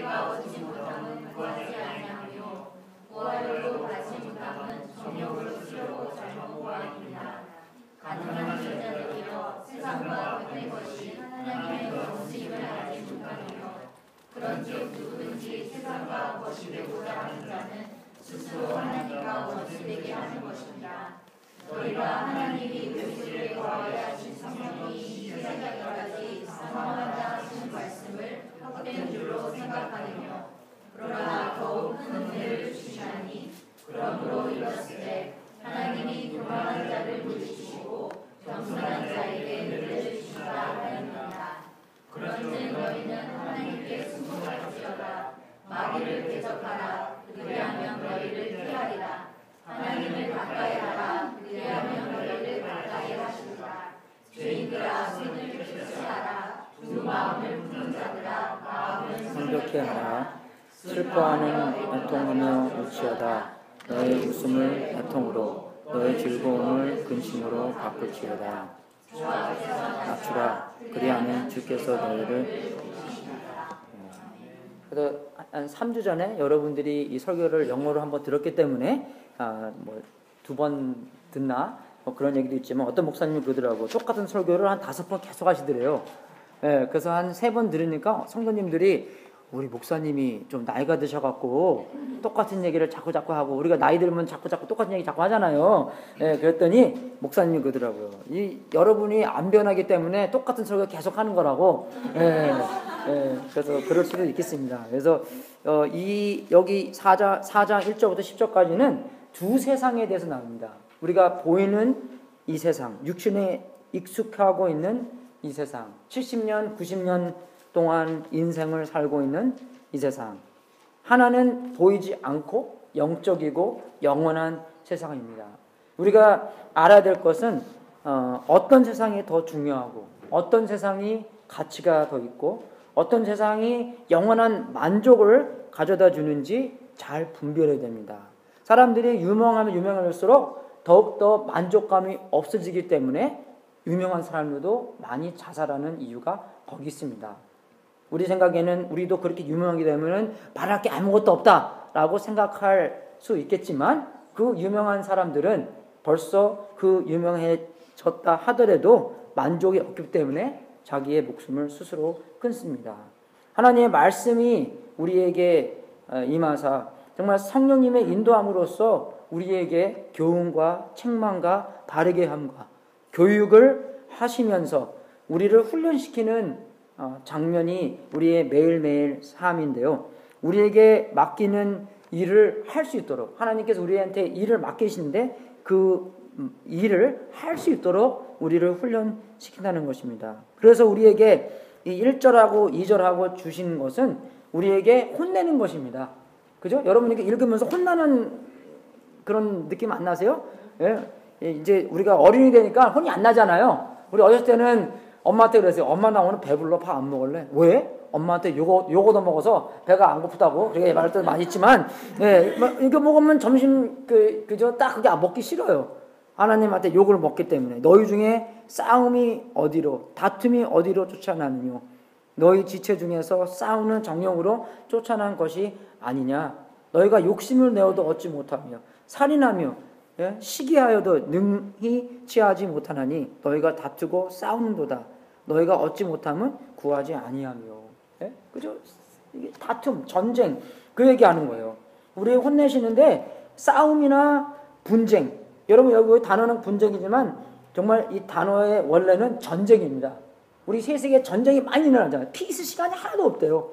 너희가 얻지 못함은 구하지 아니하며 구하려고 하지 못함은 정욕을 쓰려고 잘못 구함이니라. 가난한 자들이여 세상과 변의 것이 하나님의 것임을 알지 못하며 그런즉 누구든지 세상과 것이 되고자 하는 자는 스스로 하나님과 것이 되게 하는 것입니다. 너희가 하나님이 우리에게 거하게 하신 성령이 시작하기까지 사모한다 하신 말씀을 헛된 줄로 생각하느뇨. 그러나 더욱 큰 은혜를 주시나니 그러므로 이르시되 하나님이 교만한 자를 물리치시고 겸손한 자에게 은혜를 주시다 하였느니라. 그런즉 너희는 하나님께 순종할지어다. 마귀를 대적하라. 그리하면 너희를 피하리라. 하나님을 가까이 하라. 그리하면 너희를 가까이 하시리라. 죄인들아 손을 펴시하라. 두 마음을 푸는 자들아 마음을 성벽케 하라. 슬퍼하는 애통하며 울지어다. 너의 웃음을 애통으로 너의 즐거움을 근심으로 바꿀지어다. 낮추라. 그리하면 주께서 너희를. 그래서 한 3주 전에 여러분들이 이 설교를 영어로 한번 들었기 때문에 두 번 듣나 그런 얘기도 있지만 어떤 목사님이 그러더라고. 똑같은 설교를 한 5번 계속 하시더래요. 그래서 한 3번 들으니까 성도님들이 우리 목사님이 좀 나이가 드셔갖고 똑같은 얘기를 자꾸 하고 우리가 나이 들면 자꾸 똑같은 얘기 자꾸 하잖아요. 그랬더니 목사님이 그러더라고요. 여러분이 안 변하기 때문에 똑같은 설교 계속 하는 거라고. 그래서 그럴 수도 있겠습니다. 그래서 여기 4장 1절부터 10절까지는 두 세상에 대해서 나옵니다. 우리가 보이는 이 세상, 육신에 익숙하고 있는 이 세상, 70년, 90년 동안 인생을 살고 있는 이 세상. 하나는 보이지 않고 영적이고 영원한 세상입니다. 우리가 알아야 될 것은 어떤 세상이 더 중요하고 어떤 세상이 가치가 더 있고 어떤 세상이 영원한 만족을 가져다 주는지 잘 분별해야 됩니다. 사람들이 유명하면 유명할수록 더욱더 만족감이 없어지기 때문에 유명한 사람들도 많이 자살하는 이유가 거기 있습니다. 우리 생각에는 우리도 그렇게 유명하게 되면 바랄 게 아무것도 없다라고 생각할 수 있겠지만 그 유명한 사람들은 벌써 그 유명해졌다 하더라도 만족이 없기 때문에 자기의 목숨을 스스로 끊습니다. 하나님의 말씀이 우리에게 임하사 정말 성령님의 인도함으로써 우리에게 교훈과 책망과 바르게 함과 교육을 하시면서 우리를 훈련시키는 장면이 우리의 매일매일 삶인데요. 우리에게 맡기는 일을 할 수 있도록 하나님께서 우리한테 일을 맡기시는데 그 일을 할 수 있도록 우리를 훈련시킨다는 것입니다. 그래서 우리에게 이 1절하고 2절하고 주신 것은 우리에게 혼내는 것입니다. 그죠? 여러분에게 읽으면서 혼나는 그런 느낌 안 나세요? 이제 우리가 어른이 되니까 혼이 안 나잖아요. 우리 어렸을 때는 엄마한테 그랬어요. 엄마 나 오늘 배불러. 밥 안 먹을래? 왜? 엄마한테 요거 더 먹어서 배가 안 고프다고 그렇게 말할 때도 많이 있지만 이거 먹으면 점심 그저 딱 그게 먹기 싫어요. 하나님한테 욕을 먹기 때문에 너희 중에 싸움이 어디로 다툼이 어디로 쫓아나느뇨 너희 지체 중에서 싸우는 정욕으로 쫓아난 것이 아니냐. 너희가 욕심을 내어도 얻지 못하며 살인하며 시기하여도 능히 취하지 못하나니 너희가 다투고 싸우는도다. 너희가 얻지 못하면 구하지 아니하며. 그죠? 이게 다툼, 전쟁 그 얘기하는 거예요. 우리 혼내시는데 싸움이나 분쟁. 여러분 여기 단어는 분쟁이지만 정말 이 단어의 원래는 전쟁입니다. 우리 세상에 전쟁이 많이 일어나잖아요. 피스 시간이 하나도 없대요.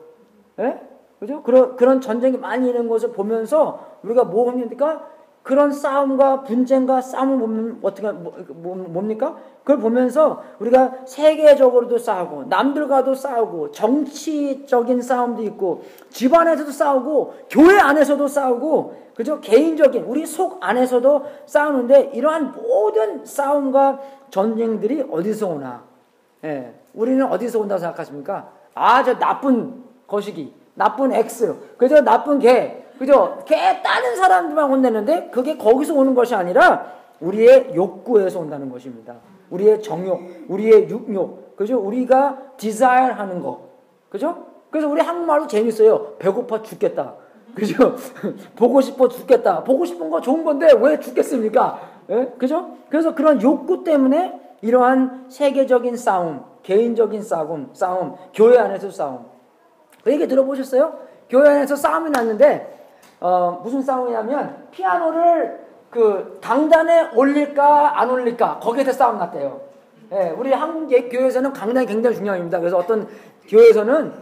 그죠? 그런 전쟁이 많이 일어나는 것을 보면서 우리가 뭐 합니까? 그런 싸움과 분쟁과 싸움을 보면 어떻게 뭡니까? 그걸 보면서 우리가 세계적으로도 싸우고 남들과도 싸우고 정치적인 싸움도 있고 집안에서도 싸우고 교회 안에서도 싸우고 그죠? 개인적인 우리 속 안에서도 싸우는데 이러한 모든 싸움과 전쟁들이 어디서 오나? 우리는 어디서 온다고 생각하십니까? 저 나쁜 거시기, 나쁜 X, 그죠? 나쁜 개. 그죠? 걔 다른 사람들만 혼내는데 그게 거기서 오는 것이 아니라 우리의 욕구에서 온다는 것입니다. 우리의 정욕, 우리의 육욕, 그죠? 우리가 desire 하는 거, 그죠? 그래서 우리 한국말도 재밌어요. 배고파 죽겠다. 그죠? 보고 싶어 죽겠다. 보고 싶은 거 좋은 건데 왜 죽겠습니까? 예? 그죠? 그래서 그런 욕구 때문에 이러한 세계적인 싸움, 개인적인 싸움, 교회 안에서 싸움. 그 얘기 들어보셨어요? 교회 안에서 싸움이 났는데, 무슨 싸움이냐면, 피아노를 그 강단에 올릴까, 안 올릴까, 거기에 대해서 싸움 났대요. 예, 우리 한국 교회에서는 강단이 굉장히 중요합니다. 그래서 어떤 교회에서는,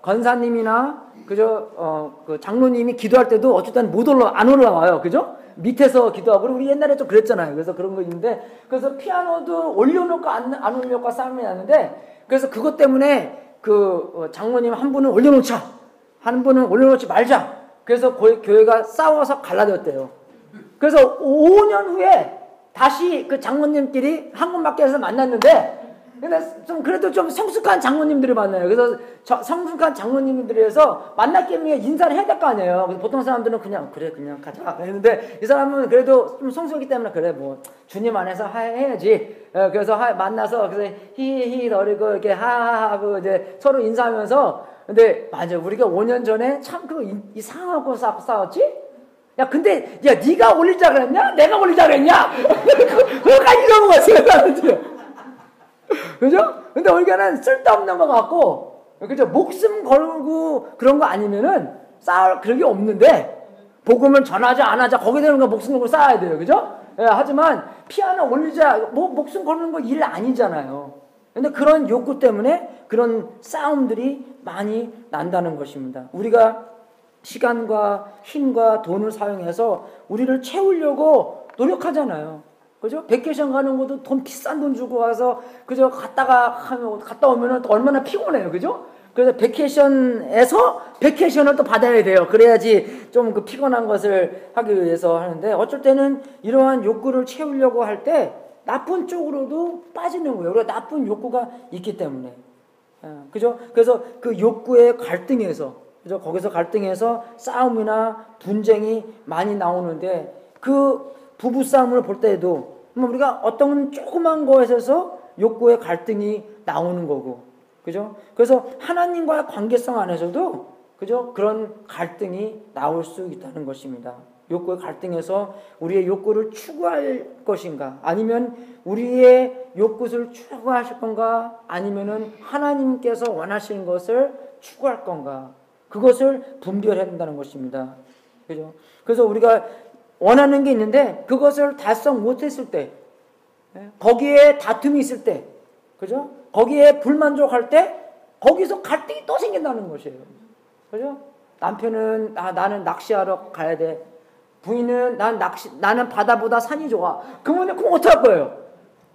권사님이나, 그 장로님이 기도할 때도 어쨌든 안 올라와요. 그죠? 밑에서 기도하고, 우리 옛날에 좀 그랬잖아요. 그래서 그런 거 있는데, 그래서 피아노도 올려놓을까, 안 올려놓을까 싸움이 났는데, 그래서 그것 때문에 그 장로님 한 분은 올려놓자, 한 분은 올려놓지 말자. 그래서 교회가 싸워서 갈라졌대요. 그래서 5년 후에 다시 그 장로님끼리 한국마켓에서 만났는데, 근데 좀 그래도 좀 성숙한 장로님들이 만나요. 그래서 성숙한 장로님들에서 만났기에 인사를 해야 될 거 아니에요. 그래서 보통 사람들은 그냥 가자 했는데, 이 사람은 그래도 좀 성숙하기 때문에 그래 뭐 주님 안에서 해야지. 그래서 만나서 그래서 히히 거리고 이렇게 하하하고 이제 서로 인사하면서. 근데 맞아, 우리가 5년 전에 참 이상하고 싸웠지. 야, 근데 야, 네가 올리자 그랬냐? 내가 올리자 그랬냐? 그거까지 잊어먹었어요. 그죠? 근데 우리가는 쓸데없는 것 같고, 그죠? 목숨 걸고 그런 거 아니면은 싸울 그런 게 없는데, 복음을 전하자 안 하자 거기에 대한 거 목숨 걸고 싸워야 돼요. 그죠? 예, 하지만 피아노 올리자 뭐 목숨 거는 거 일 아니잖아요. 근데 그런 욕구 때문에 그런 싸움들이 많이 난다는 것입니다. 우리가 시간과 힘과 돈을 사용해서 우리를 채우려고 노력하잖아요. 그죠? 베케이션 가는 것도 돈 비싼 돈 주고 가서 그죠? 갔다 오면은 또 얼마나 피곤해요. 그죠? 그래서 베케이션을 또 받아야 돼요. 그래야지 좀 그 피곤한 것을 하기 위해서 하는데, 어쩔 때는 이러한 욕구를 채우려고 할 때 나쁜 쪽으로도 빠지는 거예요. 우리가 나쁜 욕구가 있기 때문에. 그죠? 그래서 그 욕구의 갈등에서, 그죠? 거기서 갈등해서 싸움이나 분쟁이 많이 나오는데, 그 부부싸움을 볼 때에도 우리가 어떤 조그만 것에서 욕구의 갈등이 나오는 거고, 그죠? 그래서 하나님과의 관계성 안에서도, 그죠? 그런 갈등이 나올 수 있다는 것입니다. 욕구의 갈등에서 우리의 욕구를 추구할 것인가, 아니면 우리의 욕구를 추구하실 건가, 아니면은 하나님께서 원하시는 것을 추구할 건가, 그것을 분별해야 된다는 것입니다. 그죠? 그래서 우리가 원하는 게 있는데 그것을 달성 못했을 때, 거기에 다툼이 있을 때, 그죠? 거기에 불만족할 때 거기서 갈등이 또 생긴다는 것이에요. 그죠? 남편은 나는 낚시하러 가야 돼. 부인은 나는 바다보다 산이 좋아. 그러면 어떡할 거예요?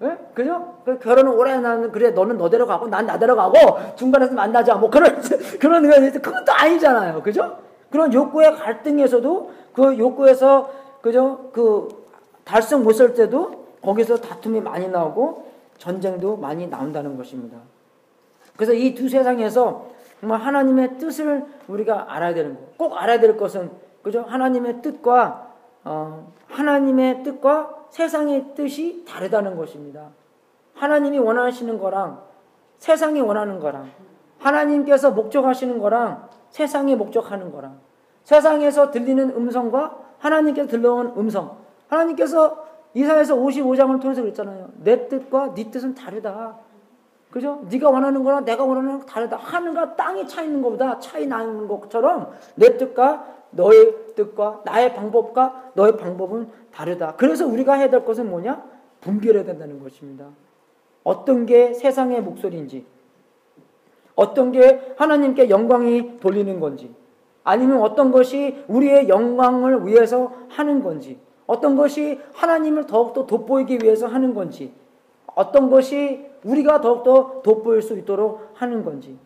예? 그죠? 결혼을 오래 하는, 그래 너는 너대로 가고 난 나대로 가고 중간에서 만나자, 뭐 그런 그건 또 아니잖아요. 그죠? 그런 욕구의 갈등에서도 그 욕구에서, 그죠? 그 달성 못할 때도 거기서 다툼이 많이 나오고 전쟁도 많이 나온다는 것입니다. 그래서 이 두 세상에서 정말 하나님의 뜻을 우리가 알아야 되는 거. 꼭 알아야 될 것은, 그죠? 하나님의 뜻과 세상의 뜻이 다르다는 것입니다. 하나님이 원하시는 거랑 세상이 원하는 거랑, 하나님께서 목적하시는 거랑 세상이 목적하는 거랑, 세상에서 들리는 음성과 하나님께서 들려온 음성. 하나님께서 이사야서 55장을 통해서 그랬잖아요. 내 뜻과 네 뜻은 다르다. 그죠? 네가 원하는 거랑 내가 원하는 거 다르다. 하늘과 땅이 차 있는 것보다 차이 나는 것처럼 내 뜻과 너의 뜻과 나의 방법과 너의 방법은 다르다. 그래서 우리가 해야 될 것은 뭐냐? 분별해야 된다는 것입니다. 어떤 게 세상의 목소리인지, 어떤 게 하나님께 영광이 돌리는 건지, 아니면 어떤 것이 우리의 영광을 위해서 하는 건지, 어떤 것이 하나님을 더욱더 돋보이기 위해서 하는 건지, 어떤 것이 우리가 더욱더 돋보일 수 있도록 하는 건지,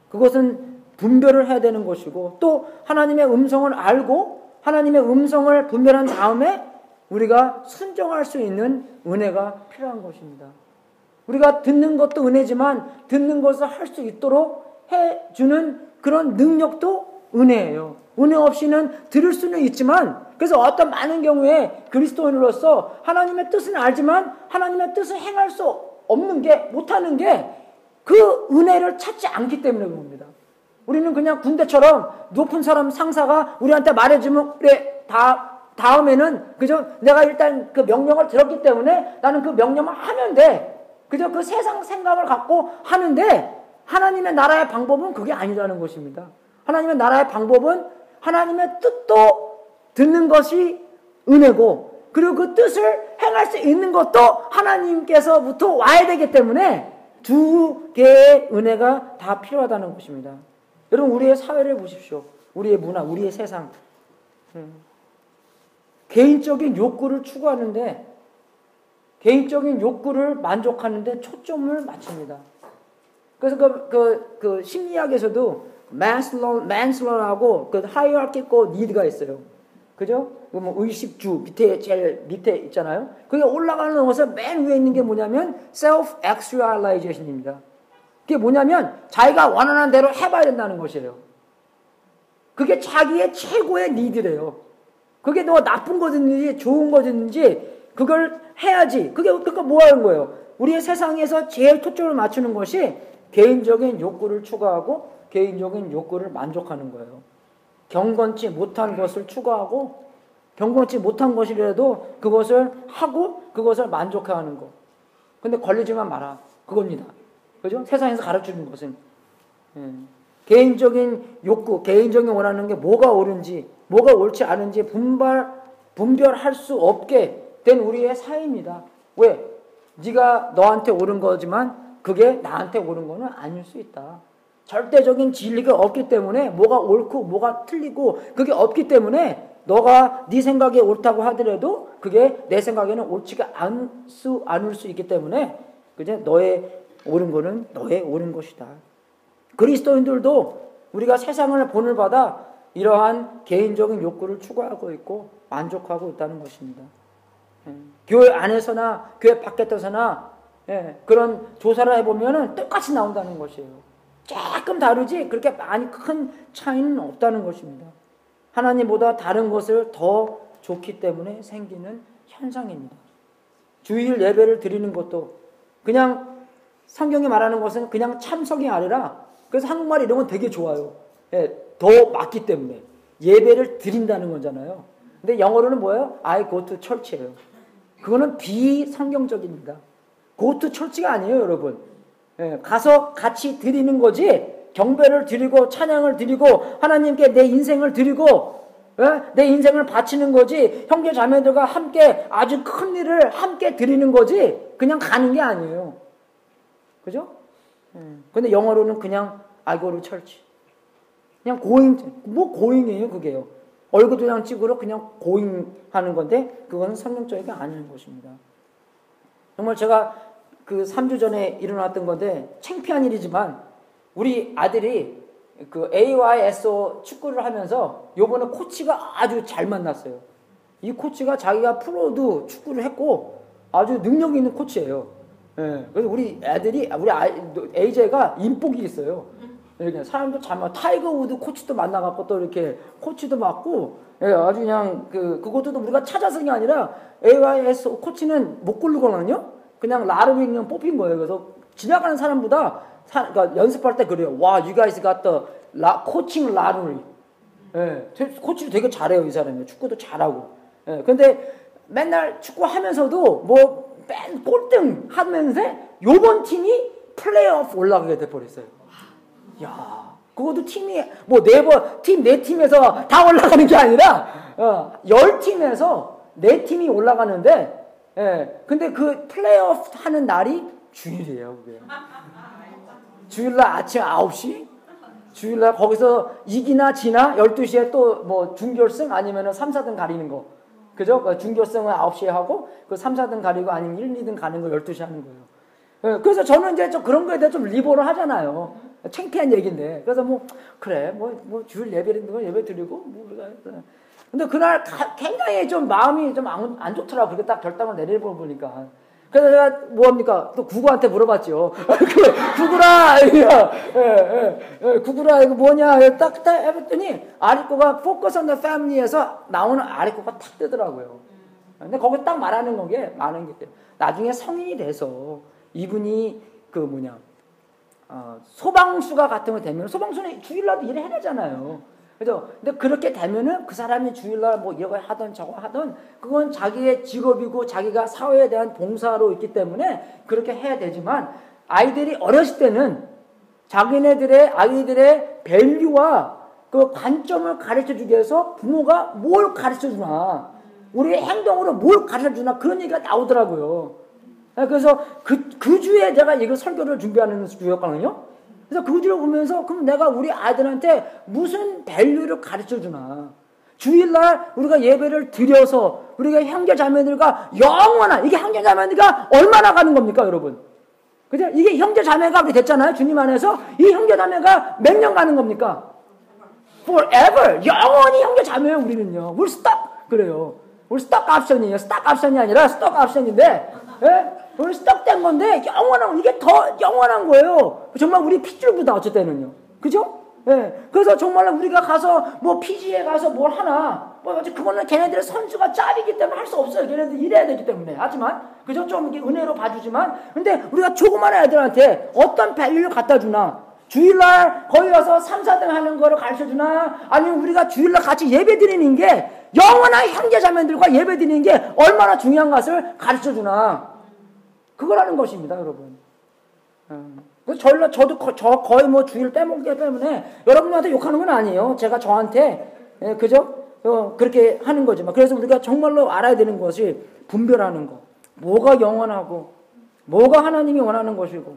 그것은 분별을 해야 되는 것이고, 또 하나님의 음성을 알고 하나님의 음성을 분별한 다음에 우리가 순종할 수 있는 은혜가 필요한 것입니다. 우리가 듣는 것도 은혜지만 듣는 것을 할 수 있도록 해주는 그런 능력도 은혜예요. 은혜 없이는 들을 수는 있지만, 그래서 어떤 많은 경우에 그리스도인으로서 하나님의 뜻은 알지만 하나님의 뜻을 행할 수 없는 게, 못하는 게 그 은혜를 찾지 않기 때문에 그럽니다. 우리는 그냥 군대처럼 높은 사람 상사가 우리한테 말해주면 그래 다음에는 그저 내가 일단 그 명령을 들었기 때문에 나는 그 명령을 하면 돼. 그저 그 세상 생각을 갖고 하는데 하나님의 나라의 방법은 그게 아니라는 것입니다. 하나님의 나라의 방법은 하나님의 뜻도 듣는 것이 은혜고 그리고 그 뜻을 행할 수 있는 것도 하나님께서부터 와야 되기 때문에 두 개의 은혜가 다 필요하다는 것입니다. 여러분 우리의 사회를 보십시오. 우리의 문화, 우리의 세상. 개인적인 욕구를 추구하는데 개인적인 욕구를 만족하는데 초점을 맞춥니다. 그래서 그 심리학에서도 맨슬러하고 그 하이어키고 니드가 있어요. 그죠? 뭐 의식주 제일 밑에 있잖아요. 그게 올라가는 것에 맨 위에 있는 게 뭐냐면 self-actualization입니다. 그게 뭐냐면 자기가 원하는 대로 해봐야 된다는 것이에요. 그게 자기의 최고의 니드래요. 그게 너 나쁜 거든지 좋은 거든지 그걸 해야지. 그러니까 뭐 하는 거예요? 우리의 세상에서 제일 초점을 맞추는 것이 개인적인 욕구를 추구하고 개인적인 욕구를 만족하는 거예요. 경건치 못한 것을 추구하고 경건치 못한 것이라도 그것을 하고 그것을 만족해하는 거. 근데 걸리지만 마라. 그겁니다. 그죠? 세상에서 가르치는 것은 개인적인 욕구, 개인적인 원하는 게 뭐가 옳은지 뭐가 옳지 않은지 분별할 수 없게 된 우리의 사회입니다. 왜? 네가 너한테 옳은 거지만 그게 나한테 옳은 거는 아닐 수 있다. 절대적인 진리가 없기 때문에 뭐가 옳고 뭐가 틀리고 그게 없기 때문에 너가 네 생각에 옳다고 하더라도 그게 내 생각에는 옳지가 않을 수 있기 때문에 그제 너의 옳은 거는 너의 옳은 것이다. 그리스도인들도 우리가 세상을 본을 받아 이러한 개인적인 욕구를 추구하고 있고 만족하고 있다는 것입니다. 교회 안에서나 교회 밖에서나 그런 조사를 해보면 똑같이 나온다는 것이에요. 조금 다르지 그렇게 많이 큰 차이는 없다는 것입니다. 하나님보다 다른 것을 더 좋기 때문에 생기는 현상입니다. 주일 예배를 드리는 것도 그냥 성경이 말하는 것은 그냥 참석이 아니라 그래서 한국말이 이런 건 되게 좋아요. 더 맞기 때문에 예배를 드린다는 거잖아요. 근데 영어로는 뭐예요? I go to church예요. 그거는 비성경적입니다. go to church가 아니에요, 여러분. 가서 같이 드리는 거지 경배를 드리고 찬양을 드리고 하나님께 내 인생을 드리고 내 인생을 바치는 거지 형제 자매들과 함께 아주 큰 일을 함께 드리는 거지 그냥 가는 게 아니에요. 그죠? 근데 영어로는 그냥 I go to church. 그냥 고잉이에요, 그게요. 얼굴 도장 찍으러 그냥 고잉하는 건데 그건 성경적이 아닌 것입니다. 정말 제가 그 3주 전에 일어났던 건데 창피한 일이지만 우리 아들이 그 AYSO 축구를 하면서 요번에 코치가 아주 잘 만났어요. 이 코치가 자기가 프로도 축구를 했고 아주 능력 있는 코치예요. 그래서 우리 AJ가 인복이 있어요. 이렇게 사람도 잘 타이거 우드 코치도 만나갖고 또 이렇게 코치도 맡고 아주 그냥 그것도 우리가 찾아서 게 아니라 AYSO 코치는 못 고르거든요. 그냥 라르비 그냥 뽑힌 거예요. 그래서 지나가는 사람보다 그러니까 연습할 때 그래요. 와, you guys got the 코칭 라르비. 코치도 되게 잘해요, 이 사람이. 축구도 잘하고. 근데 맨날 축구하면서도 맨 꼴등 하면서 요번 팀이 플레이오프 올라가게 돼 버렸어요. 야, 그것도 팀이 네 팀에서 다 올라가는 게 아니라 10팀에서 4팀이 올라가는데 근데 그 플레이오프 하는 날이 주일이에요, 그게. 주일날 아침 9시? 주일날 거기서 이기나 지나 12시에 또 준결승 아니면은 3, 4등 가리는 거. 그죠? 준결승은 9시에 하고 그 3, 4등 가리고 아니면 1, 2등 가는 거 12시에 하는 거예요. 그래서 저는 이제 좀 그런 거에 대해 좀 리버를 하잖아요. 창피한 얘기인데. 그래서 그래, 주일 예배 드리고, 근데 그날 굉장히 좀 마음이 좀 안 좋더라고. 그렇게 딱 결단을 내려보니까. 그래서 제가 뭐합니까? 또 구구한테 물어봤죠. 구구라, 이거 뭐냐? 딱 해봤더니, 아리꼬가 Focus on the Family에서 나오는 아리꼬가 탁 뜨더라고요. 근데 거기 딱 말하는 게 많은 게, 나중에 성인이 돼서 이분이 소방수가 같은 거 되면 소방수는 주일날도 일을 해내잖아요. 그죠? 근데 그렇게 되면은 그 사람이 주일날 뭐 이거 하던 저거 하던 그건 자기의 직업이고 자기가 사회에 대한 봉사로 있기 때문에 그렇게 해야 되지만 아이들이 어렸을 때는 아이들의 밸류와 그 관점을 가르쳐 주기 위해서 부모가 뭘 가르쳐 주나, 우리의 행동으로 뭘 가르쳐 주나 그런 얘기가 나오더라고요. 그래서 그 주에 제가 이거 설교를 준비하는 주였거든요. 그래서 그 주를 보면서 그럼 내가 우리 아이들한테 무슨 밸류를 가르쳐 주나. 주일날 우리가 예배를 드려서 우리가 형제 자매들과 영원한, 이게 형제 자매들과 얼마나 가는 겁니까, 여러분? 그죠? 이게 형제 자매가 우리 됐잖아요. 주님 안에서 이 형제 자매가 몇 년 가는 겁니까? Forever. 영원히 형제 자매예요, 우리는요. We're stuck. 그래요. We're stuck option이에요. stuck option이 아니라 stuck option인데, 예? 우리 stuck 된 건데, 이게 더 영원한 거예요. 정말 우리 핏줄보다 어쩔 때는요. 그죠? 예. 그래서 정말 우리가 가서, 뭐, PG에 가서 뭘 하나, 그거는 걔네들의 선수가 짭이기 때문에 할 수 없어요. 걔네들 일해야 되기 때문에. 하지만, 그죠? 좀 이렇게 은혜로 봐주지만, 근데 우리가 조그만 애들한테 어떤 밸류를 갖다 주나, 주일날 거기 가서 3, 4등 하는 거를 가르쳐 주나, 아니면 우리가 주일날 같이 예배 드리는 게, 영원한 형제 자매들과 예배 드리는 게 얼마나 중요한 것을 가르쳐 주나, 그거라는 것입니다, 여러분. 저도 거의 뭐 주일 빼먹기 때문에 여러분한테 욕하는 건 아니에요. 제가 저한테, 그죠? 그렇게 하는 거지만. 그래서 우리가 정말로 알아야 되는 것이 분별하는 거. 뭐가 영원하고, 뭐가 하나님이 원하는 것이고,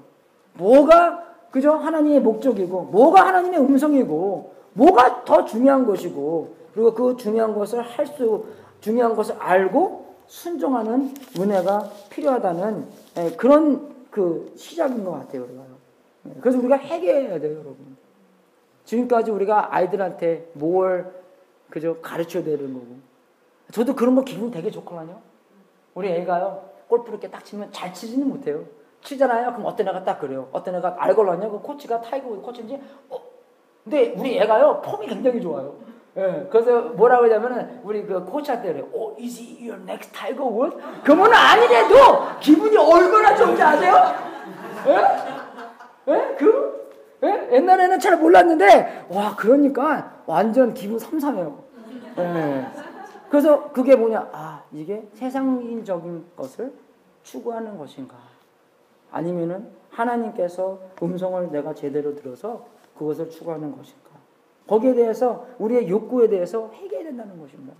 뭐가, 그죠? 하나님의 목적이고, 뭐가 하나님의 음성이고, 뭐가 더 중요한 것이고, 그리고 그 중요한 것을 알고 순종하는 은혜가 필요하다는 그런 그 시작인 것 같아요, 우리가. 그래서 우리가 회개해야 돼요, 여러분. 지금까지 우리가 아이들한테 뭘, 그죠? 가르쳐야 되는 거고. 저도 그런 거 기분 되게 좋거든요. 우리 애가요, 골프를 이렇게 딱 치면 잘 치지는 못해요. 치잖아요? 그럼 어떤 애가 딱 그래요. 어떤 애가 알걸랑요? 그 코치가 타이거 코치인지, 근데 우리 애가요, 폼이 굉장히 좋아요. 예, 그래서 뭐라고 하냐면은, 우리 그 코치한테 그래요. is he your next Tiger Woods? 그러면 아니래도 기분이 얼마나 좋은지 아세요? 예? 예? 예? 옛날에는 잘 몰랐는데, 와, 그러니까 완전 기분 삼삼해요. 예. 그래서 그게 뭐냐, 이게 세상적인 것을 추구하는 것인가? 아니면은 하나님께서 음성을 내가 제대로 들어서 그것을 추구하는 것인가? 거기에 대해서 우리의 욕구에 대해서 회개해야 된다는 것입니다.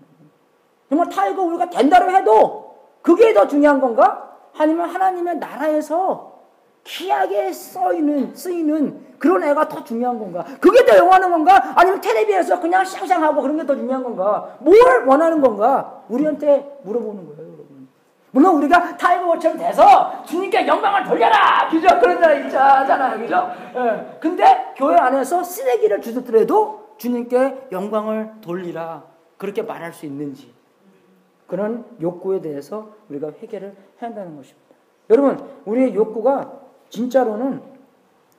정말 타이거 우리가 된다고 해도 그게 더 중요한 건가? 아니면 하나님의 나라에서 귀하게 쓰이는 그런 애가 더 중요한 건가? 그게 더 영원한 건가? 아니면 텔레비에서 그냥 샹샹하고 그런 게 더 중요한 건가? 뭘 원하는 건가? 우리한테 물어보는 거예요, 여러분. 물론 우리가 타이거처럼 돼서 주님께 영광을 돌려라! 그죠? 그런 날 있잖아요, 그죠? 예. 근데 교회 안에서 쓰레기를 주셨더라도 주님께 영광을 돌리라. 그렇게 말할 수 있는지. 그런 욕구에 대해서 우리가 회개를 해야 한다는 것입니다. 여러분, 우리의 욕구가 진짜로는,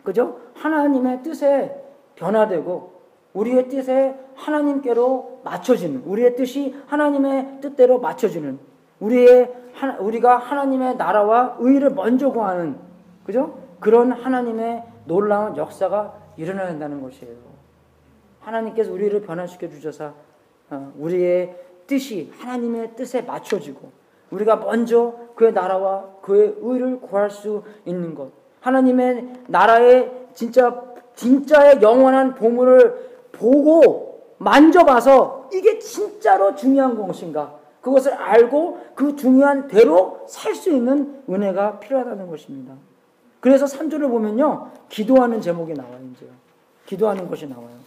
그죠? 하나님의 뜻에 변화되고, 우리의 뜻에 하나님께로 맞춰지는, 우리의 뜻이 하나님의 뜻대로 맞춰지는, 우리가 하나님의 나라와 의를 먼저 구하는, 그죠? 그런 하나님의 놀라운 역사가 일어나야 한다는 것이에요. 하나님께서 우리를 변화시켜 주셔서 우리의 뜻이 하나님의 뜻에 맞춰지고 우리가 먼저 그의 나라와 그의 의를 구할 수 있는 것, 하나님의 나라의 진짜의 영원한 보물을 보고 만져봐서 이게 진짜로 중요한 것인가, 그것을 알고 그 중요한 대로 살 수 있는 은혜가 필요하다는 것입니다. 그래서 3절을 보면요, 기도하는 제목이 나와요. 이제요. 기도하는 것이 나와요.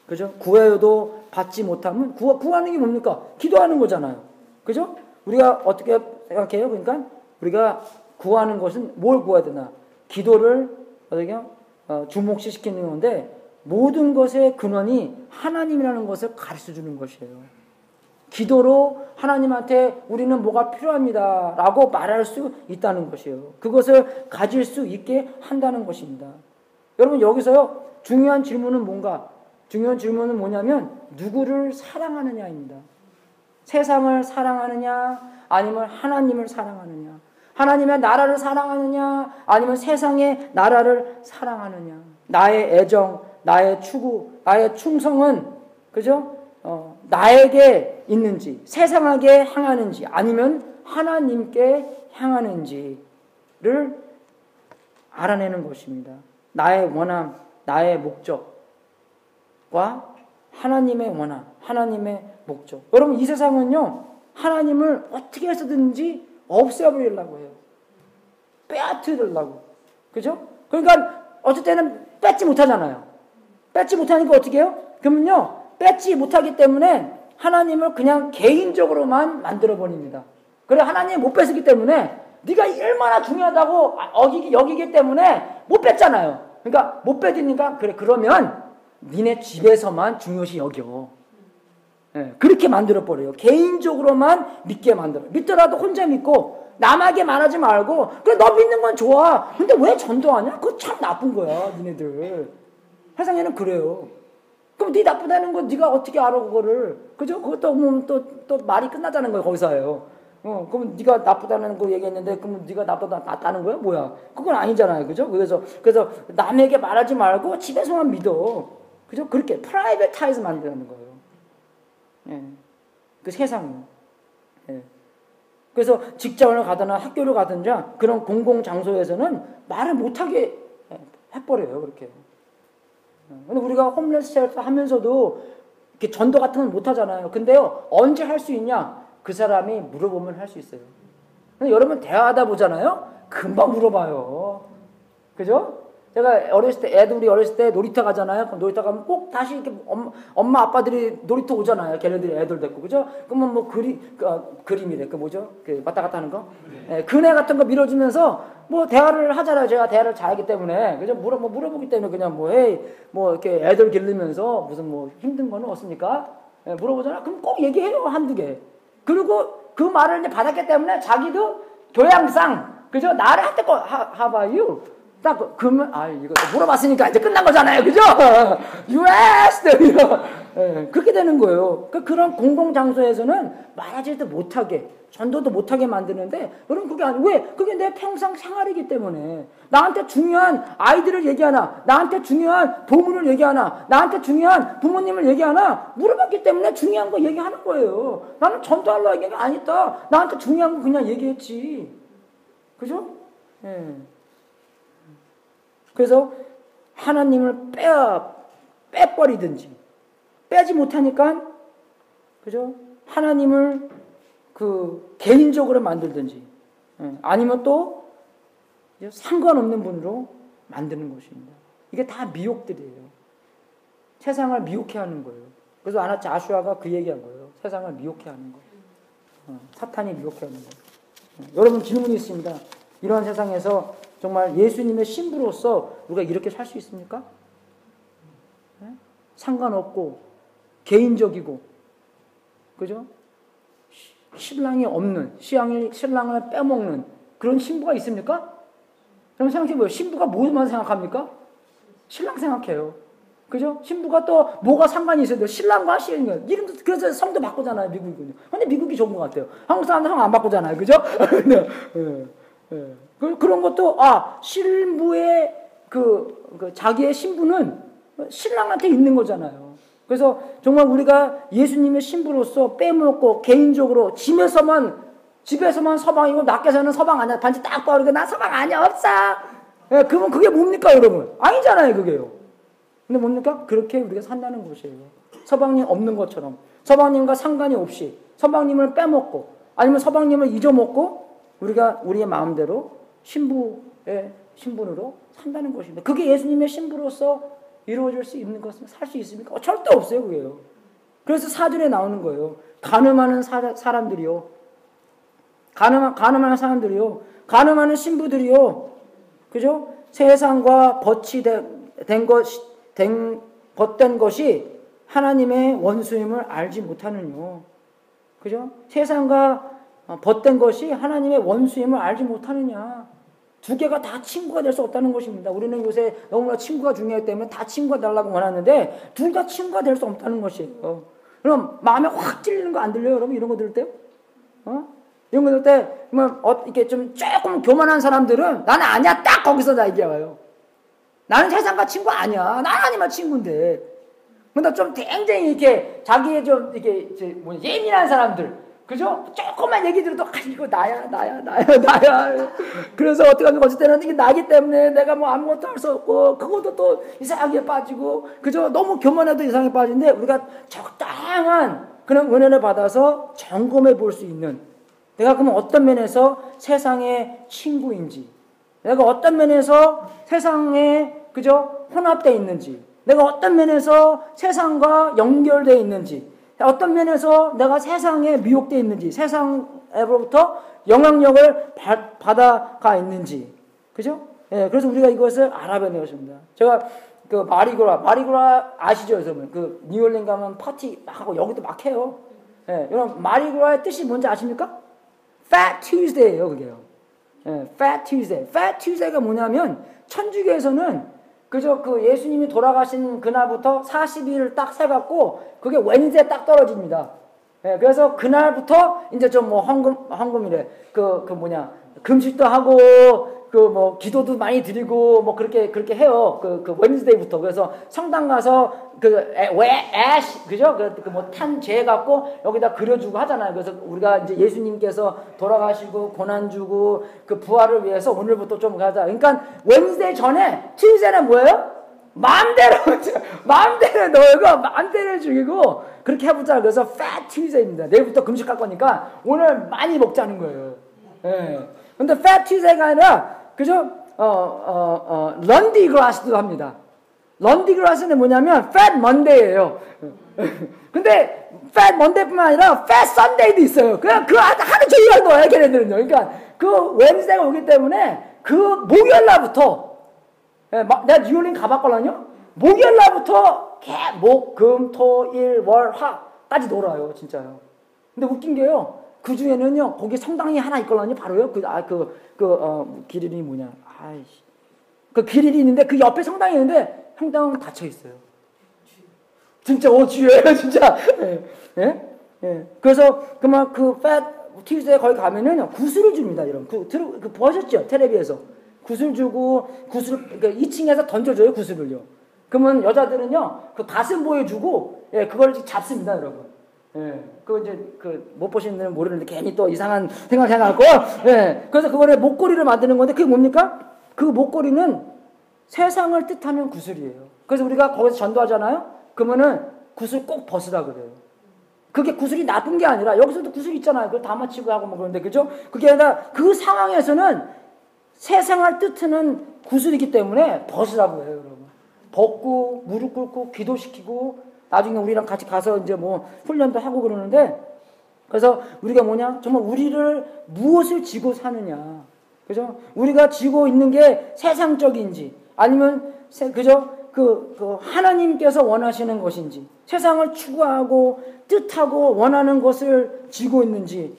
그죠? 구해도 받지 못하면 구하는 게 뭡니까? 기도하는 거잖아요. 그죠? 우리가 어떻게 생각해요? 그러니까 우리가 구하는 것은 뭘 구해야 되나? 기도를 어떻게 주목시키는 건데, 모든 것의 근원이 하나님이라는 것을 가르쳐 주는 것이에요. 기도로 하나님한테 우리는 뭐가 필요합니다 라고 말할 수 있다는 것이에요. 그것을 가질 수 있게 한다는 것입니다. 여러분, 여기서요, 중요한 질문은 뭔가? 중요한 질문은 뭐냐면 누구를 사랑하느냐입니다. 세상을 사랑하느냐 아니면 하나님을 사랑하느냐. 하나님의 나라를 사랑하느냐 아니면 세상의 나라를 사랑하느냐. 나의 애정, 나의 추구, 나의 충성은 그죠? 나에게 있는지 세상에게 향하는지 아니면 하나님께 향하는지를 알아내는 것입니다. 나의 원함, 나의 목적과 하나님의 원함, 하나님의 목적. 여러분 이 세상은요 하나님을 어떻게 해서든지 없애버리려고 해요. 빼앗으려고. 그죠? 그러니까 어쩔 때는 뺏지 못하잖아요. 뺏지 못하니까 어떻게 해요? 그러면요 뺏지 못하기 때문에 하나님을 그냥 개인적으로만 만들어버립니다. 그래 하나님 못 뺏었기 때문에 네가 얼마나 중요하다고 여기기 때문에 못 뺐잖아요. 그러니까 못 뺏으니까 그래 그러면 니네 집에서만 중요시 여겨. 네, 그렇게 만들어버려요. 개인적으로만 믿게 만들어. 믿더라도 혼자 믿고 남에게 말하지 말고 그래 너 믿는 건 좋아. 근데 왜 전도하냐? 그거 참 나쁜 거야 니네들. 세상에는 그래요. 그럼 네 나쁘다는 거 네가 어떻게 알아 그거를. 그죠? 그것도 뭐 또 말이 끝나자는 거예요 거기서요. 그럼 네가 나쁘다는 거 얘기했는데 그럼 네가 나쁘다는 거야? 뭐야? 그건 아니잖아요. 그죠? 그래서 남에게 말하지 말고 집에서만 믿어. 그죠? 그렇게 프라이빗타이즈 만드는 거예요. 예. 그 세상이. 예. 그래서 직장을 가거나 학교를 가든지 그런 공공 장소에서는 말을 못하게 해버려요. 그렇게. 근데 우리가 홈레스 쉘터 하면서도 이렇게 전도 같은 건 못하잖아요. 근데요 언제 할 수 있냐? 그 사람이 물어보면 할 수 있어요. 근데 여러분 대화하다 보잖아요. 금방 물어봐요. 그죠? 제가 우리 어렸을 때 놀이터 가잖아요. 그럼 놀이터 가면 꼭 다시 이렇게 엄마 아빠들이 놀이터 오잖아요. 걔네들이 애들 데리고. 그죠? 그러면 뭐 그림이래. 그 뭐죠? 그 왔다 갔다 하는 거? 네, 그네 같은 거 밀어주면서 뭐 대화를 하잖아요. 제가 대화를 잘하기 때문에. 그죠? 물어보기 때문에 그냥 뭐 이렇게 애들 기르면서 무슨 뭐 힘든 거는 없습니까? 네, 물어보잖아. 그럼 꼭 얘기해요. 한두 개. 그리고 그 말을 이제 받았기 때문에 자기도 교양상, 그죠? 나를 할 때 how about you? 딱 그러면 이거 물어봤으니까 이제 끝난 거잖아요, 그죠? You asked, 예, 그렇게 되는 거예요. 그런 공공 장소에서는 말하지도 못하게, 전도도 못하게 만드는데, 여러분 그게 왜? 그게 내 평생 생활이기 때문에 나한테 중요한 아이들을 얘기하나, 나한테 중요한 부모를 얘기하나, 나한테 중요한 부모님을 얘기하나 물어봤기 때문에 중요한 거 얘기하는 거예요. 나는 전도하려고 얘기가 아니다. 나한테 중요한 거 그냥 얘기했지, 그죠? 예. 그래서 하나님을 빼버리든지 빼지 못하니까 그죠? 하나님을 개인적으로 만들든지 아니면 또 상관없는 분으로 만드는 것입니다. 이게 다 미혹들이에요. 세상을 미혹해 하는 거예요. 그래서 아수아가 그 얘기한 거예요. 세상을 미혹해 하는 거. 사탄이 미혹해 하는 거예요. 여러분 질문이 있습니다. 이러한 세상에서 정말 예수님의 신부로서 우리가 이렇게 살 수 있습니까? 네? 상관없고 개인적이고 그죠? 신랑이 없는 신랑을 빼먹는 그런 신부가 있습니까? 그럼 생각해보세요. 신부가 뭐만 생각합니까? 신랑 생각해요. 그죠? 신부가 또 뭐가 상관이 있어요? 신랑과 신랑. 이름도 그래서 성도 바꾸잖아요. 미국은요. 근데 미국이 좋은 것 같아요. 한국 사람들 성 안 바꾸잖아요. 그죠? 그런 것도 신부의 자기의 신부는 신랑한테 있는 거잖아요. 그래서 정말 우리가 예수님의 신부로서 빼먹고 개인적으로 집에서만 서방이고 밖에서는 서방 아니야. 반지 딱 빠르게 나 서방 아니야 없어. 그러면 그게 뭡니까 여러분? 아니잖아요 그게요. 근데 뭡니까? 그렇게 우리가 산다는 것이에요. 서방님 없는 것처럼 서방님과 상관이 없이 서방님을 빼먹고 아니면 서방님을 잊어먹고 우리가 우리의 마음대로 신부의 신분으로 산다는 것입니다. 그게 예수님의 신부로서 이루어질 수 있는 것은 살 수 있습니까? 절대 없어요, 그게요. 그래서 4절에 나오는 거예요. 가늠하는 사람들이요. 가늠하는 사람들이요. 가늠하는 신부들이요. 그죠? 세상과 벗된 것이 하나님의 원수임을 알지 못하느뇨. 그죠? 세상과 벗된 것이 하나님의 원수임을 알지 못하느냐. 두 개가 다 친구가 될 수 없다는 것입니다. 우리는 요새 너무나 친구가 중요하기 때문에 다 친구가 되려고 원하는데 둘 다 친구가 될 수 없다는 것이에요. 그럼 마음에 확 찔리는 거 안 들려요? 여러분 이런 거 들을 때? 이런 거 들 때, 이렇게 좀 조금 교만한 사람들은 나는 아니야. 딱 거기서 다 얘기해요. 나는 세상과 친구 아니야. 난 아니면 친구인데. 근데 좀 굉장히 이렇게 자기의 좀 이렇게 예민한 사람들, 그죠? 조금만 얘기 들어도 이거 나야. 그래서 어떻게 하면 어쩔 때는 이게 나기 때문에 내가 뭐 아무것도 할 수 없고 그것도 또 이상하게 빠지고, 그죠? 너무 교만해도 이상하게 빠지는데 우리가 적당한 그런 은혜를 받아서 점검해 볼 수 있는, 내가 그러면 어떤 면에서 세상의 친구인지, 내가 어떤 면에서 세상에 그죠? 혼합되어 있는지, 내가 어떤 면에서 세상과 연결되어 있는지, 어떤 면에서 내가 세상에 미혹되어 있는지, 세상으로부터 영향력을 받아가 있는지, 그죠? 예, 그래서 우리가 이것을 알아보는 것입니다. 제가 그 마리그라 아시죠, 여러분? 그 뉴올린 가면 파티 막 하고 여기도 막 해요. 예, 여러분 마리그라의 뜻이 뭔지 아십니까? Fat Tuesday예요, 그게요. 예, Fat Tuesday. Fat Tuesday가 뭐냐면 천주교에서는 그저 그 예수님이 돌아가신 그날부터 40일을 딱 세갖고 그게 웬즈에 딱 떨어집니다. 예, 그래서 그날부터 이제 좀 뭐 헌금이래. 금식도 하고 그 뭐 기도도 많이 드리고 뭐 그렇게 해요. 그 웬즈데이부터. 그래서 성당 가서 그죠? 그 뭐 탄재 갖고 여기다 그려주고 하잖아요. 그래서 우리가 이제 예수님께서 돌아가시고 고난 주고 그 부활을 위해서 오늘부터 좀 가자. 그러니까 웬즈데이 전에 튜즈데이는 뭐예요? 마음대로 놀고 마음대로 죽이고 그렇게 해보자. 그래서 Fat Tuesday입니다. 내일부터 금식할 거니까 오늘 많이 먹자는 거예요. 예. 근데 Fat Tuesday가 아니라 그죠? 런디 그라스도 합니다. 런디 그라스는 뭐냐면 Fat Monday예요. 근데 Fat Monday뿐만 아니라 Fat Sunday도 있어요. 그냥 그 하루 종일 놀아요, 걔네들은요. 그러니까 그 웬즈데이가 오기 때문에 그 목요일 날부터, 내가 뉴올린 가봤거든요. 목요일 날부터 목, 금, 토, 일, 월, 화까지 놀아요, 진짜요. 근데 웃긴 게요, 그 중에는요, 거기 성당이 하나 있거든요, 바로요. 길 이름이 뭐냐. 아이씨. 그 길 이름이 있는데 그 옆에 성당이 있는데 성당은 닫혀 있어요. 진짜, 주예요, 진짜. 예. 그래서 그 Fat Tuesday 거기 가면은 구슬을 줍니다, 여러분. 그 보셨죠? 텔레비에서. 구슬 주고, 그 2층에서 던져줘요, 구슬을요. 그러면 여자들은요, 그 가슴 보여주고, 예, 그걸 잡습니다, 여러분. 예, 그거 이제, 못 보시는 분은 모르는데 괜히 또 이상한 생각 해갖고, 예, 그래서 그거를 목걸이를 만드는 건데, 그게 뭡니까? 그 목걸이는 세상을 뜻하는 구슬이에요. 그래서 우리가 거기서 전도하잖아요? 그러면은 구슬 꼭 벗으라 그래요. 그게 구슬이 나쁜 게 아니라, 여기서도 구슬 있잖아요. 그거 다 맞히고 하고 뭐 그런데, 그죠? 그게 아니라 그 상황에서는 세상을 뜻하는 구슬이기 때문에 벗으라고 해요, 여러분. 벗고, 무릎 꿇고, 기도시키고, 나중에 우리랑 같이 가서 이제 뭐 훈련도 하고 그러는데, 그래서 우리가 뭐냐? 정말 우리를 무엇을 지고 사느냐. 그죠? 우리가 지고 있는 게 세상적인지, 아니면, 그죠? 하나님께서 원하시는 것인지, 세상을 추구하고, 뜻하고, 원하는 것을 지고 있는지,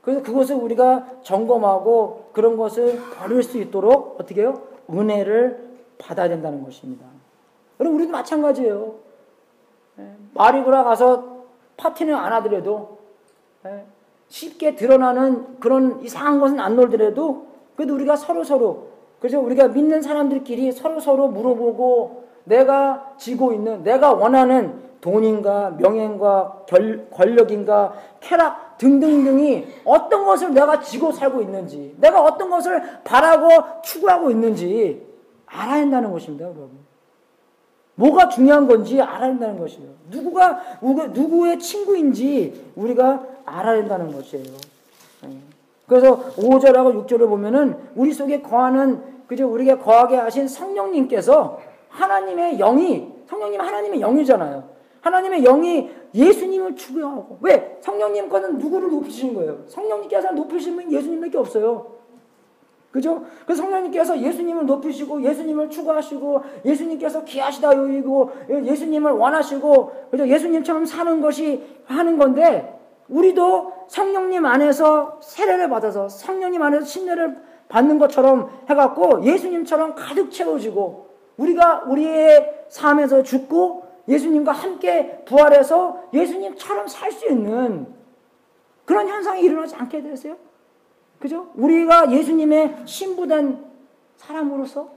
그래서 그것을 우리가 점검하고 그런 것을 버릴 수 있도록 어떻게 해요? 은혜를 받아야 된다는 것입니다. 여러분, 우리도 마찬가지예요. 마리그라 가서 파티는 안 하더라도, 쉽게 드러나는 그런 이상한 것은 안 놀더라도, 그래도 우리가 서로, 그래서 우리가 믿는 사람들끼리 서로 물어보고, 내가 지고 있는, 내가 원하는 돈인가, 명예인가, 권력인가, 쾌락 등등등이 어떤 것을 내가 지고 살고 있는지, 내가 어떤 것을 바라고 추구하고 있는지 알아야 한다는 것입니다, 여러분. 뭐가 중요한 건지 알아야 한다는 것이에요. 누구의 친구인지 우리가 알아야 한다는 것이에요. 그래서 5절하고 6절을 보면은 우리 속에 거하는, 그죠? 우리가 거하게 하신 성령님께서 하나님의 영이, 성령님 하나님의 영이잖아요. 하나님의 영이 예수님을 추구하고, 왜? 성령님 거는 누구를 높이시는 거예요? 성령님께서 높이시는 분이 예수님밖에 없어요. 그죠? 그래서 성령님께서 예수님을 높이시고, 예수님을 추구하시고, 예수님께서 귀하시다 여기고, 예수님을 원하시고, 그죠? 예수님처럼 사는 것이 하는 건데, 우리도 성령님 안에서 세례를 받아서, 성령님 안에서 신뢰를 받는 것처럼 해갖고, 예수님처럼 가득 채워지고, 우리가 우리의 삶에서 죽고, 예수님과 함께 부활해서 예수님처럼 살 수 있는 그런 현상이 일어나지 않게 되세요? 그죠? 우리가 예수님의 신부된 사람으로서,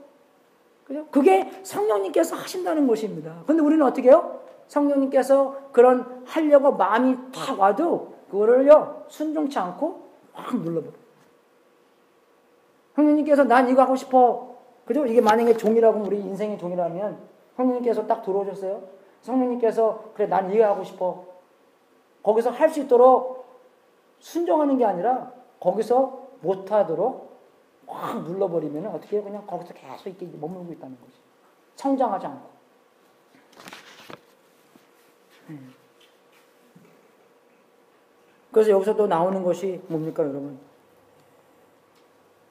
그죠? 그게 성령님께서 하신다는 것입니다. 근데 우리는 어떻게 해요? 성령님께서 그런 하려고 마음이 탁 와도 그거를요, 순종치 않고 확 눌러버려. 성령님께서 난 이거 하고 싶어. 그죠? 이게 만약에 종이라고, 우리 인생의 종이라면 성령님께서 딱 들어오셨어요. 성령님께서 그래, 난 이거 하고 싶어. 거기서 할 수 있도록 순종하는 게 아니라 거기서 못하도록 확 눌러버리면 어떻게 해요? 그냥 거기서 계속 이렇게 머물고 있다는 거지. 성장하지 않고. 그래서 여기서 또 나오는 것이 뭡니까, 여러분?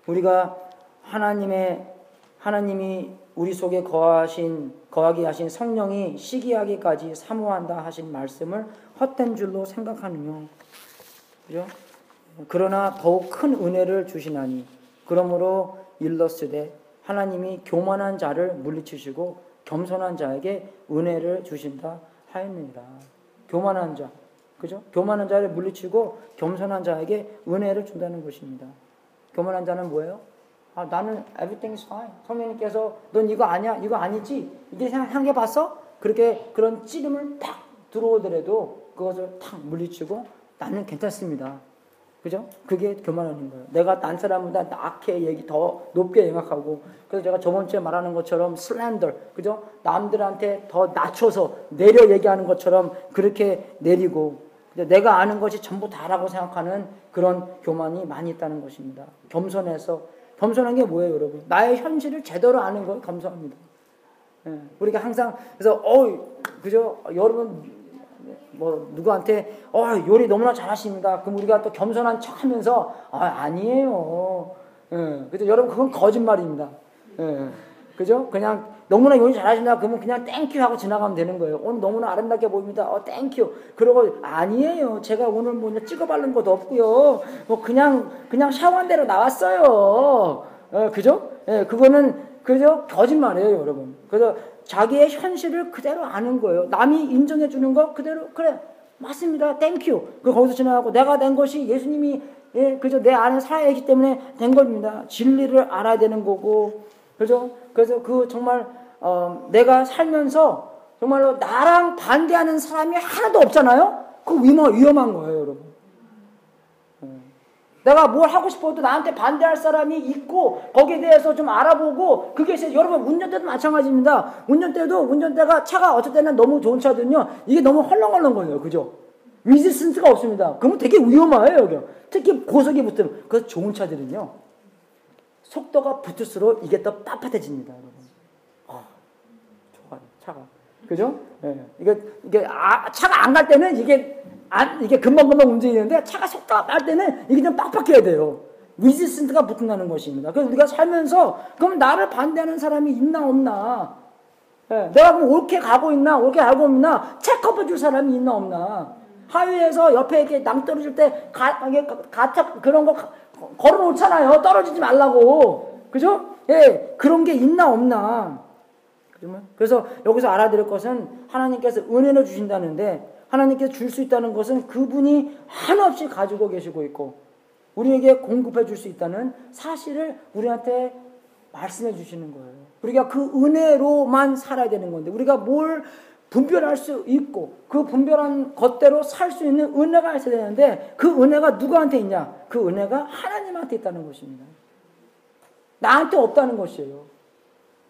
우리가 하나님이 우리 속에 거하게 하신 성령이 시기하기까지 사모한다 하신 말씀을 헛된 줄로 생각하느뇨. 그죠? 그러나 더욱 큰 은혜를 주시나니 그러므로 일렀으되 하나님이 교만한 자를 물리치시고 겸손한 자에게 은혜를 주신다 하였느니라. 교만한 자, 그죠? 교만한 자를 물리치고 겸손한 자에게 은혜를 준다는 것입니다. 교만한 자는 뭐예요? 아, 나는 everything is fine. 성령님께서 넌 이거 아니야, 이거 아니지, 이게 생각해 봤어? 그렇게 그런 찌름을 탁 들어오더라도 그것을 탁 물리치고 나는 괜찮습니다. 그죠? 그게 교만하는 거예요. 내가 딴 사람보다 낙해 더 높게 생각하고, 그래서 제가 저번 주에 말하는 것처럼 슬렌더, 그죠? 남들한테 더 낮춰서 내려 얘기하는 것처럼 그렇게 내리고, 내가 아는 것이 전부 다라고 생각하는 그런 교만이 많이 있다는 것입니다. 겸손한 게 뭐예요, 여러분? 나의 현실을 제대로 아는 거 겸손합니다. 예, 우리가 항상 그래서 그죠? 여러분 뭐 누구한테 요리 너무나 잘하십니다. 그럼 우리가 또 겸손한 척하면서 아니에요. 예, 그죠? 여러분 그건 거짓말입니다. 예, 그죠? 그냥 너무나 요리 잘하신다 그러면 그냥 땡큐 하고 지나가면 되는 거예요. 오늘 너무나 아름답게 보입니다. 땡큐. 그러고 아니에요. 제가 오늘 뭐 찍어 바른 것도 없고요. 뭐 그냥 샤워한 대로 나왔어요. 그죠? 예, 그거는 그죠? 거짓말이에요, 여러분. 그래서 자기의 현실을 그대로 아는 거예요. 남이 인정해 주는 거 그대로 그래 맞습니다. 땡큐. 그 거기서 지나가고 내가 된 것이 예수님이 그죠? 내 안에 살아있기 때문에 된 겁니다. 진리를 알아야 되는 거고, 그죠? 그래서 그 정말 내가 살면서 정말로 나랑 반대하는 사람이 하나도 없잖아요. 그 위험한 거예요, 여러분. 내가 뭘 하고 싶어도 나한테 반대할 사람이 있고 거기에 대해서 좀 알아보고, 그게 있어요. 여러분 운전대도 마찬가지입니다. 운전대가 차가 어쩔 때는 너무 좋은 차들은요, 이게 너무 헐렁헐렁 거려요. 그죠? 리지스턴스가 없습니다. 그러면 되게 위험해요, 여기. 특히 고속이 붙으면. 그래서 좋은 차들은요, 속도가 붙을수록 이게 더 빳빳해집니다, 여러분. 좋아요, 차가. 그죠? 네. 이게 차가 안 갈 때는 이게 금방금방 움직이는데, 차가 속도가 빨 때는 이게 좀 빡빡해야 돼요. 리지스턴스가 붙는다는 것입니다. 그래서 우리가 살면서, 그럼 나를 반대하는 사람이 있나 없나? 네. 내가 그럼 옳게 가고 있나, 옳게 알고 있나, 체크업 해줄 사람이 있나 없나? 하위에서 옆에 이렇게 낭 떨어질 때, 가차, 그런 거 걸어 놓잖아요. 떨어지지 말라고. 그죠? 예, 그런 게 있나 없나? 그래서 여기서 알아야 될 것은 하나님께서 은혜를 주신다는데, 하나님께서 줄 수 있다는 것은 그분이 한없이 가지고 계시고 있고 우리에게 공급해 줄 수 있다는 사실을 우리한테 말씀해 주시는 거예요. 우리가 그 은혜로만 살아야 되는 건데, 우리가 뭘 분별할 수 있고 그 분별한 것대로 살 수 있는 은혜가 있어야 되는데, 그 은혜가 누구한테 있냐? 그 은혜가 하나님한테 있다는 것입니다. 나한테 없다는 것이에요.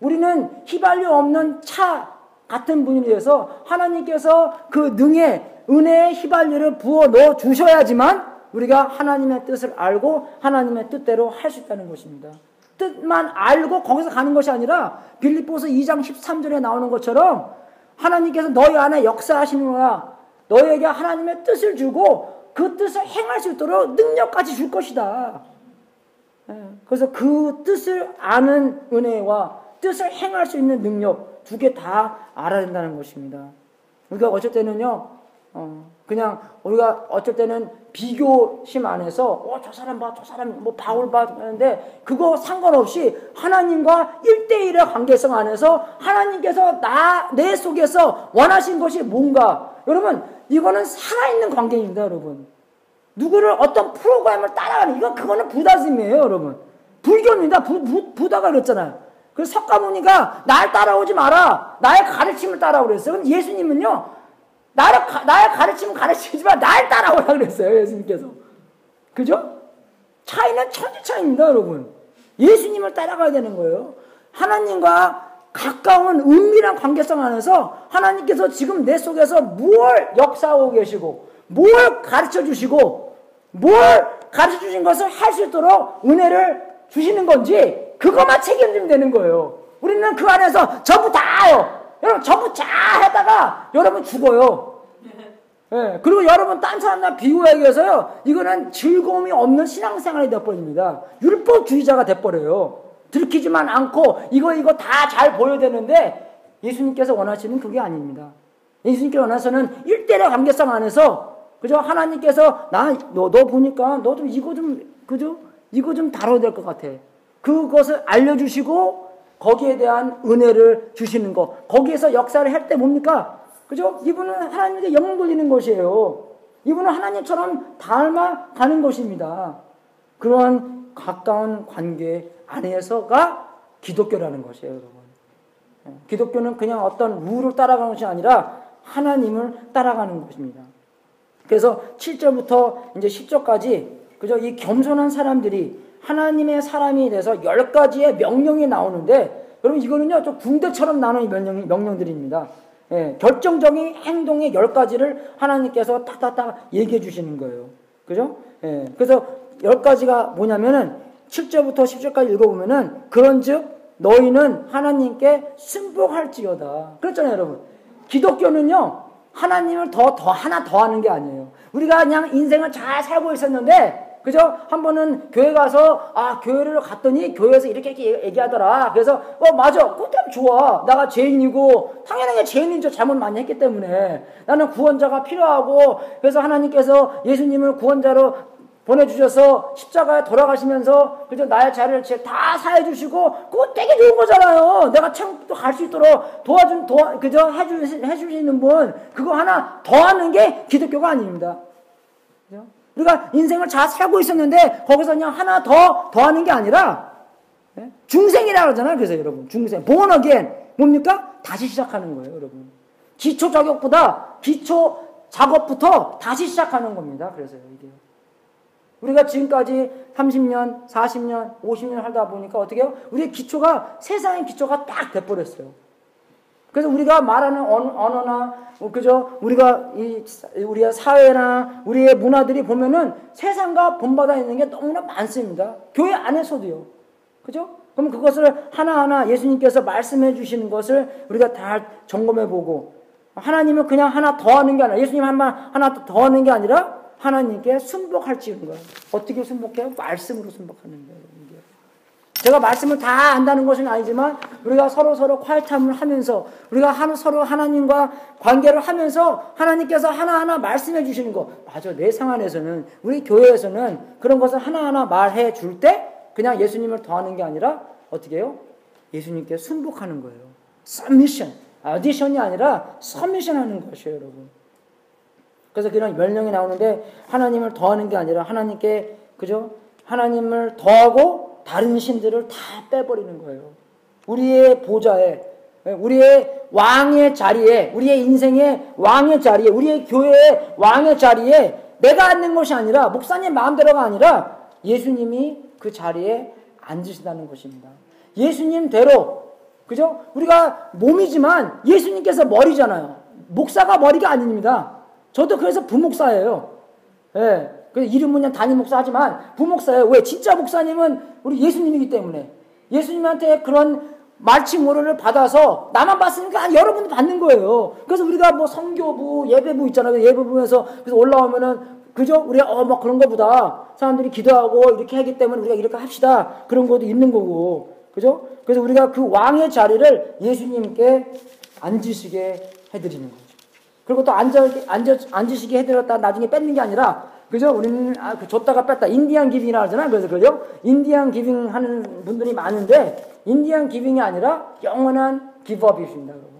우리는 휘발유 없는 차 같은 분이 되어서 하나님께서 그 능에 은혜의 휘발유를 부어 넣어 주셔야지만 우리가 하나님의 뜻을 알고 하나님의 뜻대로 할 수 있다는 것입니다. 뜻만 알고 거기서 가는 것이 아니라 빌립보서 2장 13절에 나오는 것처럼 하나님께서 너희 안에 역사하시느라 너희에게 하나님의 뜻을 주고 그 뜻을 행할 수 있도록 능력까지 줄 것이다. 그래서 그 뜻을 아는 은혜와 뜻을 행할 수 있는 능력 두 개 다 알아야 된다는 것입니다. 우리가 어쩔 때는요, 그냥 우리가 어쩔 때는 비교심 안에서 저 사람 봐, 저 사람 뭐 바울 봐 하는데, 그거 상관없이 하나님과 1대1의 관계성 안에서 하나님께서 내 속에서 원하신 것이 뭔가, 여러분 이거는 살아있는 관계입니다, 여러분. 누구를 어떤 프로그램을 따라가는, 그거는 부다즘이에요, 여러분. 불교입니다. 부다가 그랬잖아요. 그래서 석가모니가 날 따라오지 마라. 나의 가르침을 따라오라 그랬어요. 근데 예수님은요, 나의 가르침은 가르치지만 날 따라오라 그랬어요, 예수님께서. 그죠? 차이는 천지 차이입니다, 여러분. 예수님을 따라가야 되는 거예요. 하나님과 가까운 은밀한 관계성 안에서 하나님께서 지금 내 속에서 뭘 역사하고 계시고, 뭘 가르쳐 주시고, 뭘 가르쳐 주신 것을 할 수 있도록 은혜를 주시는 건지, 그것만 책임지면 되는 거예요. 우리는 그 안에서 전부 다요. 여러분, 전부 다 하다가 여러분 죽어요. 예, 그리고 여러분 딴 사람과 비교하기 위해서요, 이거는 즐거움이 없는 신앙생활이 되어버립니다. 율법주의자가 돼버려요. 들키지만 않고 이거 다 잘 보여야 되는데, 예수님께서 원하시는 그게 아닙니다. 예수님께서 원하시는 1대1의 관계성 안에서, 그죠? 하나님께서 너 보니까 너 좀 이거 좀 다뤄야 될 것 같아. 그것을 알려주시고 거기에 대한 은혜를 주시는 거, 거기에서 역사를 할 때 뭡니까? 그죠? 이분은 하나님께 영을 돌리는 것이에요. 이분은 하나님처럼 닮아가는 것입니다. 그러한 가까운 관계 안에서가 기독교라는 것이에요, 여러분. 기독교는 그냥 어떤 룰을 따라가는 것이 아니라 하나님을 따라가는 것입니다. 그래서 7절부터 이제 10절까지, 그죠? 이 겸손한 사람들이 하나님의 사람이 돼서 10가지의 명령이 나오는데, 여러분 이거는요, 좀 군대처럼 나오는 명령들입니다. 예, 결정적인 행동의 10가지를 하나님께서 딱딱딱 얘기해 주시는 거예요. 그죠? 예, 그래서 10가지가 뭐냐면은 7절부터 10절까지 읽어보면은, 그런즉 너희는 하나님께 순복할지어다. 그렇잖아요, 여러분. 기독교는요, 하나님을 하나 더 하는 게 아니에요. 우리가 그냥 인생을 잘 살고 있었는데, 그죠? 한 번은 교회 가서, 교회를 갔더니 교회에서 이렇게 얘기하더라. 그래서, 맞아. 그거 참 좋아. 내가 죄인이고, 당연하게 죄인인 줄 잘못 많이 했기 때문에 나는 구원자가 필요하고, 그래서 하나님께서 예수님을 구원자로 보내주셔서 십자가에 돌아가시면서, 그죠? 나의 죄를 다 사해주시고, 그거 되게 좋은 거잖아요. 내가 천국도 갈 수 있도록 그죠? 해주시는 분, 그거 하나 더 하는 게 기독교가 아닙니다. 그죠? 우리가 인생을 잘 살고 있었는데 거기서 그냥 하나 더 하는 게 아니라, 중생이라고 그러잖아요. 그래서 여러분, 중생, born again, 뭡니까? 다시 시작하는 거예요, 여러분. 기초 작업부터 다시 시작하는 겁니다. 그래서요, 이게. 우리가 지금까지 30년, 40년, 50년 살다 보니까 어떻게 해요? 우리의 기초가, 세상의 기초가 딱 돼버렸어요. 그래서 우리가 말하는 언어나, 그죠? 우리의 사회나 우리의 문화들이 보면은 세상과 본받아 있는 게 너무나 많습니다. 교회 안에서도요. 그죠? 그럼 그것을 하나하나 예수님께서 말씀해 주시는 것을 우리가 다 점검해 보고, 하나님은 그냥 하나 더 하는 게 아니라, 예수님 하나 더 하는 게 아니라 하나님께 순복할지는 거예요. 어떻게 순복해요? 말씀으로 순복하는 거예요. 제가 말씀을 다 안다는 것은 아니지만, 우리가 서로 콰이트함을 하면서, 우리가 서로 하나님과 관계를 하면서 하나님께서 하나하나 말씀해 주시는 거, 맞아. 내 상황에서는, 우리 교회에서는 그런 것을 하나하나 말해 줄 때 그냥 예수님을 더하는 게 아니라 어떻게 해요? 예수님께 순복하는 거예요. submission, audition이 아니라 submission 하는 것이에요, 여러분. 그래서 그런 명령이 나오는데, 하나님을 더하는 게 아니라 하나님께, 그죠? 하나님을 더하고 다른 신들을 다 빼버리는 거예요. 우리의 보좌에, 우리의 왕의 자리에, 우리의 인생의 왕의 자리에, 우리의 교회의 왕의 자리에 내가 앉는 것이 아니라, 목사님 마음대로가 아니라 예수님이 그 자리에 앉으신다는 것입니다. 예수님대로, 그죠? 우리가 몸이지만 예수님께서 머리잖아요. 목사가 머리가 아닙니다. 저도 그래서 부목사예요. 예. 그래서 이름은 그냥 담임 목사 하지만 부목사예요. 왜? 진짜 목사님은 우리 예수님이기 때문에. 예수님한테 그런 말치모를 받아서 나만 봤으니까 여러분도 받는 거예요. 그래서 우리가 뭐 성교부, 예배부 있잖아요. 예배부에서 그래서 올라오면은, 그죠? 우리가 막 그런 거보다 사람들이 기도하고 이렇게 하기 때문에 우리가 이렇게 합시다. 그런 것도 있는 거고. 그죠? 그래서 우리가 그 왕의 자리를 예수님께 앉으시게 해드리는 거죠. 그리고 또 앉으시게 해드렸다 나중에 뺏는 게 아니라, 그죠? 우리는 줬다가 뺐다. 인디안 기빙이라고 하잖아요. 그래서 그죠? 인디안 기빙 하는 분들이 많은데, 인디안 기빙이 아니라 영원한 기브업이십니다, 여러분.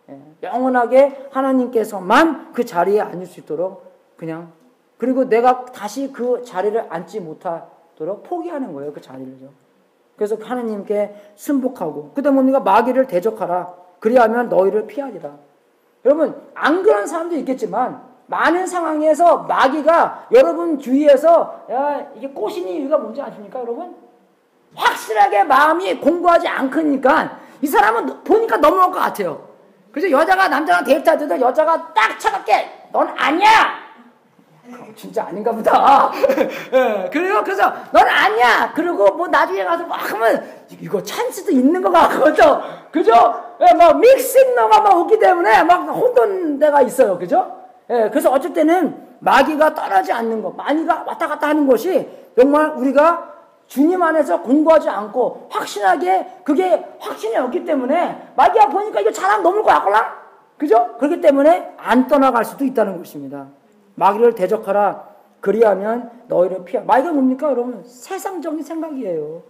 예, 영원하게 하나님께서만 그 자리에 앉을 수 있도록 그냥 그리고 내가 다시 그 자리를 앉지 못하도록 포기하는 거예요. 그 자리를요. 그래서 하나님께 순복하고 그다음 뭡니까? 마귀를 대적하라. 그리하면 너희를 피하리라. 여러분 안 그런 사람도 있겠지만 많은 상황에서 마귀가 여러분 주위에서 야, 이게 꼬시는 이유가 뭔지 아십니까 여러분? 확실하게 마음이 공부하지 않으니까 이 사람은 보니까 넘어올 것 같아요. 그래서 여자가 남자랑 데이트할 때도 여자가 딱 차갑게 넌 아니야. 진짜 아닌가 보다. 예, 그래서 넌 아니야. 그리고 뭐 나중에 가서 막 하면 이거 찬스도 있는 것 같거든. 그죠? 예, 막 믹싱너가 막 오기 때문에 막 혼돈 데가 있어요. 그죠? 예, 그래서 어쩔 때는 마귀가 떠나지 않는 것, 마귀가 왔다 갔다 하는 것이 정말 우리가 주님 안에서 공부하지 않고 확신하게 그게 확신이 없기 때문에 마귀가 보니까 이거 잘하면 넘을 거 같걸랑? 그죠? 그렇기 때문에 안 떠나갈 수도 있다는 것입니다. 마귀를 대적하라. 그리하면 너희를 피하. 마귀가 뭡니까 여러분? 세상적인 생각이에요.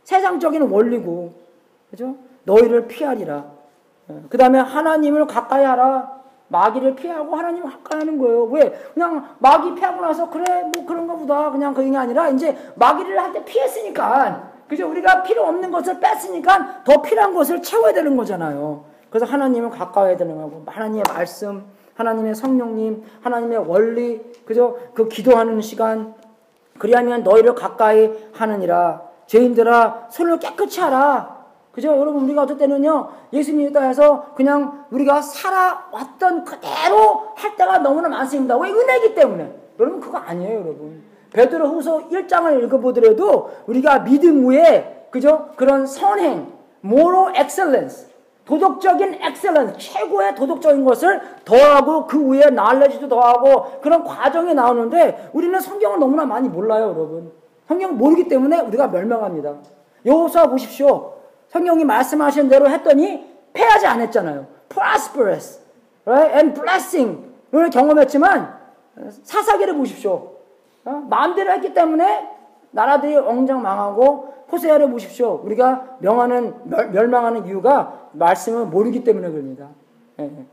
세상적인 원리고. 그죠? 너희를 피하리라. 그 다음에 하나님을 가까이 하라. 마귀를 피하고 하나님을 가까이 하는 거예요. 왜? 그냥 마귀 피하고 나서 그래 뭐 그런가 보다 그냥 그게 아니라 이제 마귀를 할 때 피했으니까 그죠? 우리가 필요 없는 것을 뺐으니까 더 필요한 것을 채워야 되는 거잖아요. 그래서 하나님을 가까이 해야 되는 거고 하나님의 말씀, 하나님의 성령님, 하나님의 원리, 그죠? 그 기도하는 시간, 그리하면 너희를 가까이 하느니라. 죄인들아, 손을 깨끗이 하라. 그죠? 여러분, 우리가 어떨 때는요, 예수님에 따라서 그냥 우리가 살아왔던 그대로 할 때가 너무나 많습니다. 왜? 은혜이기 때문에. 여러분, 그거 아니에요, 여러분. 베드로 후서 1장을 읽어보더라도 우리가 믿음 위에, 그죠? 그런 선행, moral excellence, 도덕적인 엑셀런스, 최고의 도덕적인 것을 더하고 그 위에 knowledge도 더하고 그런 과정이 나오는데 우리는 성경을 너무나 많이 몰라요, 여러분. 성경을 모르기 때문에 우리가 멸망합니다. 여호수아 보십시오. 성경이 말씀하신 대로 했더니 패하지 않았잖아요. prosperous, right? and blessing을 경험했지만 사사기를 보십시오. 마음대로 했기 때문에 나라들이 엉장 망하고 호세아를 보십시오. 우리가 멸망하는 이유가 말씀을 모르기 때문에 그럽니다.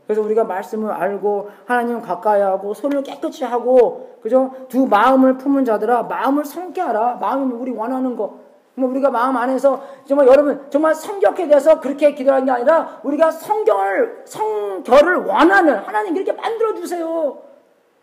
그래서 우리가 말씀을 알고 하나님 가까이 하고 손을 깨끗이 하고 그죠? 두 마음을 품은 자들아 마음을 성케 하라. 마음이 우리 원하는 거. 뭐 우리가 마음 안에서 정말 여러분 정말 성격에 대해서 그렇게 기도하는 게 아니라 우리가 성결을 원하는 하나님 이렇게 만들어 주세요.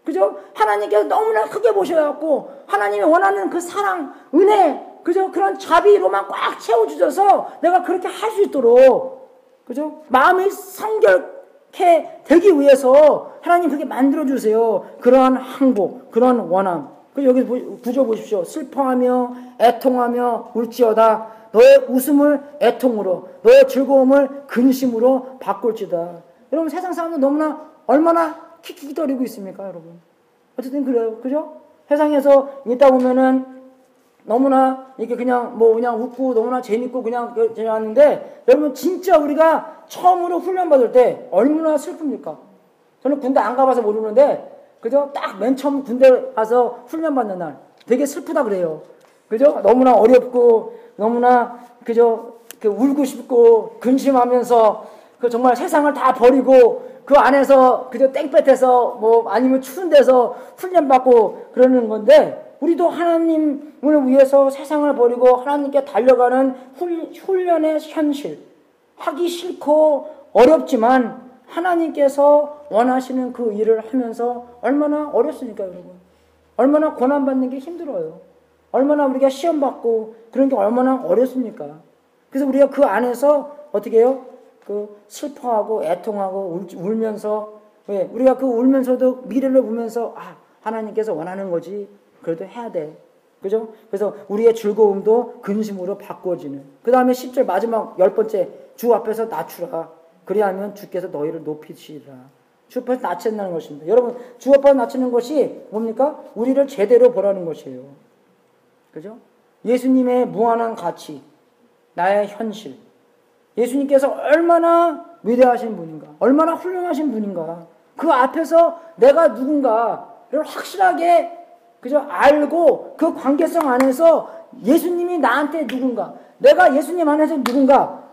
그죠? 하나님께서 너무나 크게 보셔갖고 하나님이 원하는 그 사랑, 은혜, 그죠? 그런 자비로만 꽉 채워주셔서 내가 그렇게 할 수 있도록 그죠? 마음이 성결케 되기 위해서 하나님 그렇게 만들어주세요. 그러한 항복, 그런 원함. 여기 구절 보십시오. 슬퍼하며 애통하며 울지어다. 너의 웃음을 애통으로, 너의 즐거움을 근심으로 바꿀지다. 여러분 세상 사람들 너무나 얼마나 킥킥거리고 있습니까, 여러분? 어쨌든 그래요, 그죠? 세상에서 있다 보면은 너무나 이렇게 그냥 웃고 너무나 재밌고 그냥 하는데 여러분 진짜 우리가 처음으로 훈련 받을 때 얼마나 슬픕니까? 저는 군대 안 가봐서 모르는데 그죠? 딱 맨 처음 군대 가서 훈련 받는 날 되게 슬프다 그래요. 그죠? 너무나 어렵고 너무나 그죠? 울고 싶고 근심하면서 그 정말 세상을 다 버리고 그 안에서 그저 땡볕에서 뭐 아니면 추운 데서 훈련 받고 그러는 건데 우리도 하나님을 위해서 세상을 버리고 하나님께 달려가는 훈련의 현실. 하기 싫고 어렵지만 하나님께서 원하시는 그 일을 하면서 얼마나 어렵습니까, 여러분? 얼마나 고난받는 게 힘들어요. 얼마나 우리가 시험받고 그런 게 얼마나 어렵습니까? 그래서 우리가 그 안에서 어떻게 해요? 슬퍼하고 애통하고 울면서 왜? 우리가 울면서도 미래를 보면서 하나님께서 원하는 거지. 그래도 해야 돼. 그죠? 그래서 우리의 즐거움도 근심으로 바꿔지는. 그 다음에 10절 마지막 10번째 주 앞에서 낮추라. 그리하면 주께서 너희를 높이시리라. 주 앞에서 낮춘다는 것입니다. 여러분 주 앞에서 낮추는 것이 뭡니까? 우리를 제대로 보라는 것이에요. 그죠? 예수님의 무한한 가치, 나의 현실. 예수님께서 얼마나 위대하신 분인가, 얼마나 훌륭하신 분인가. 그 앞에서 내가 누군가를 확실하게 그죠? 알고 그 관계성 안에서 예수님이 나한테 누군가, 내가 예수님 안에서 누군가,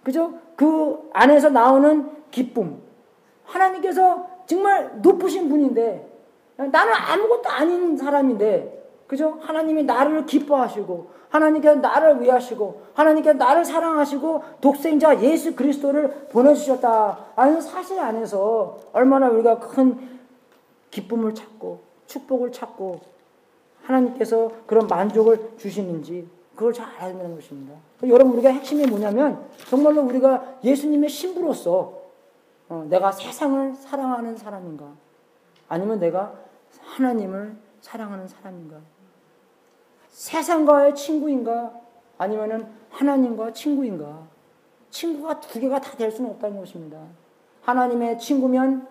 그죠? 그 안에서 나오는 기쁨. 하나님께서 정말 높으신 분인데 나는 아무것도 아닌 사람인데, 그죠? 하나님이 나를 기뻐하시고, 하나님께서 나를 위하시고, 하나님께서 나를 사랑하시고, 독생자 예수 그리스도를 보내주셨다 하는 사실 안에서 얼마나 우리가 큰 기쁨을 찾고, 축복을 찾고, 하나님께서 그런 만족을 주시는지, 그걸 잘 알아야 되는 것입니다. 여러분, 우리가 핵심이 뭐냐면, 정말로 우리가 예수님의 신부로서, 내가 세상을 사랑하는 사람인가? 아니면 내가 하나님을 사랑하는 사람인가? 세상과의 친구인가? 아니면은 하나님과 친구인가? 친구가 두 개가 다 될 수는 없다는 것입니다. 하나님의 친구면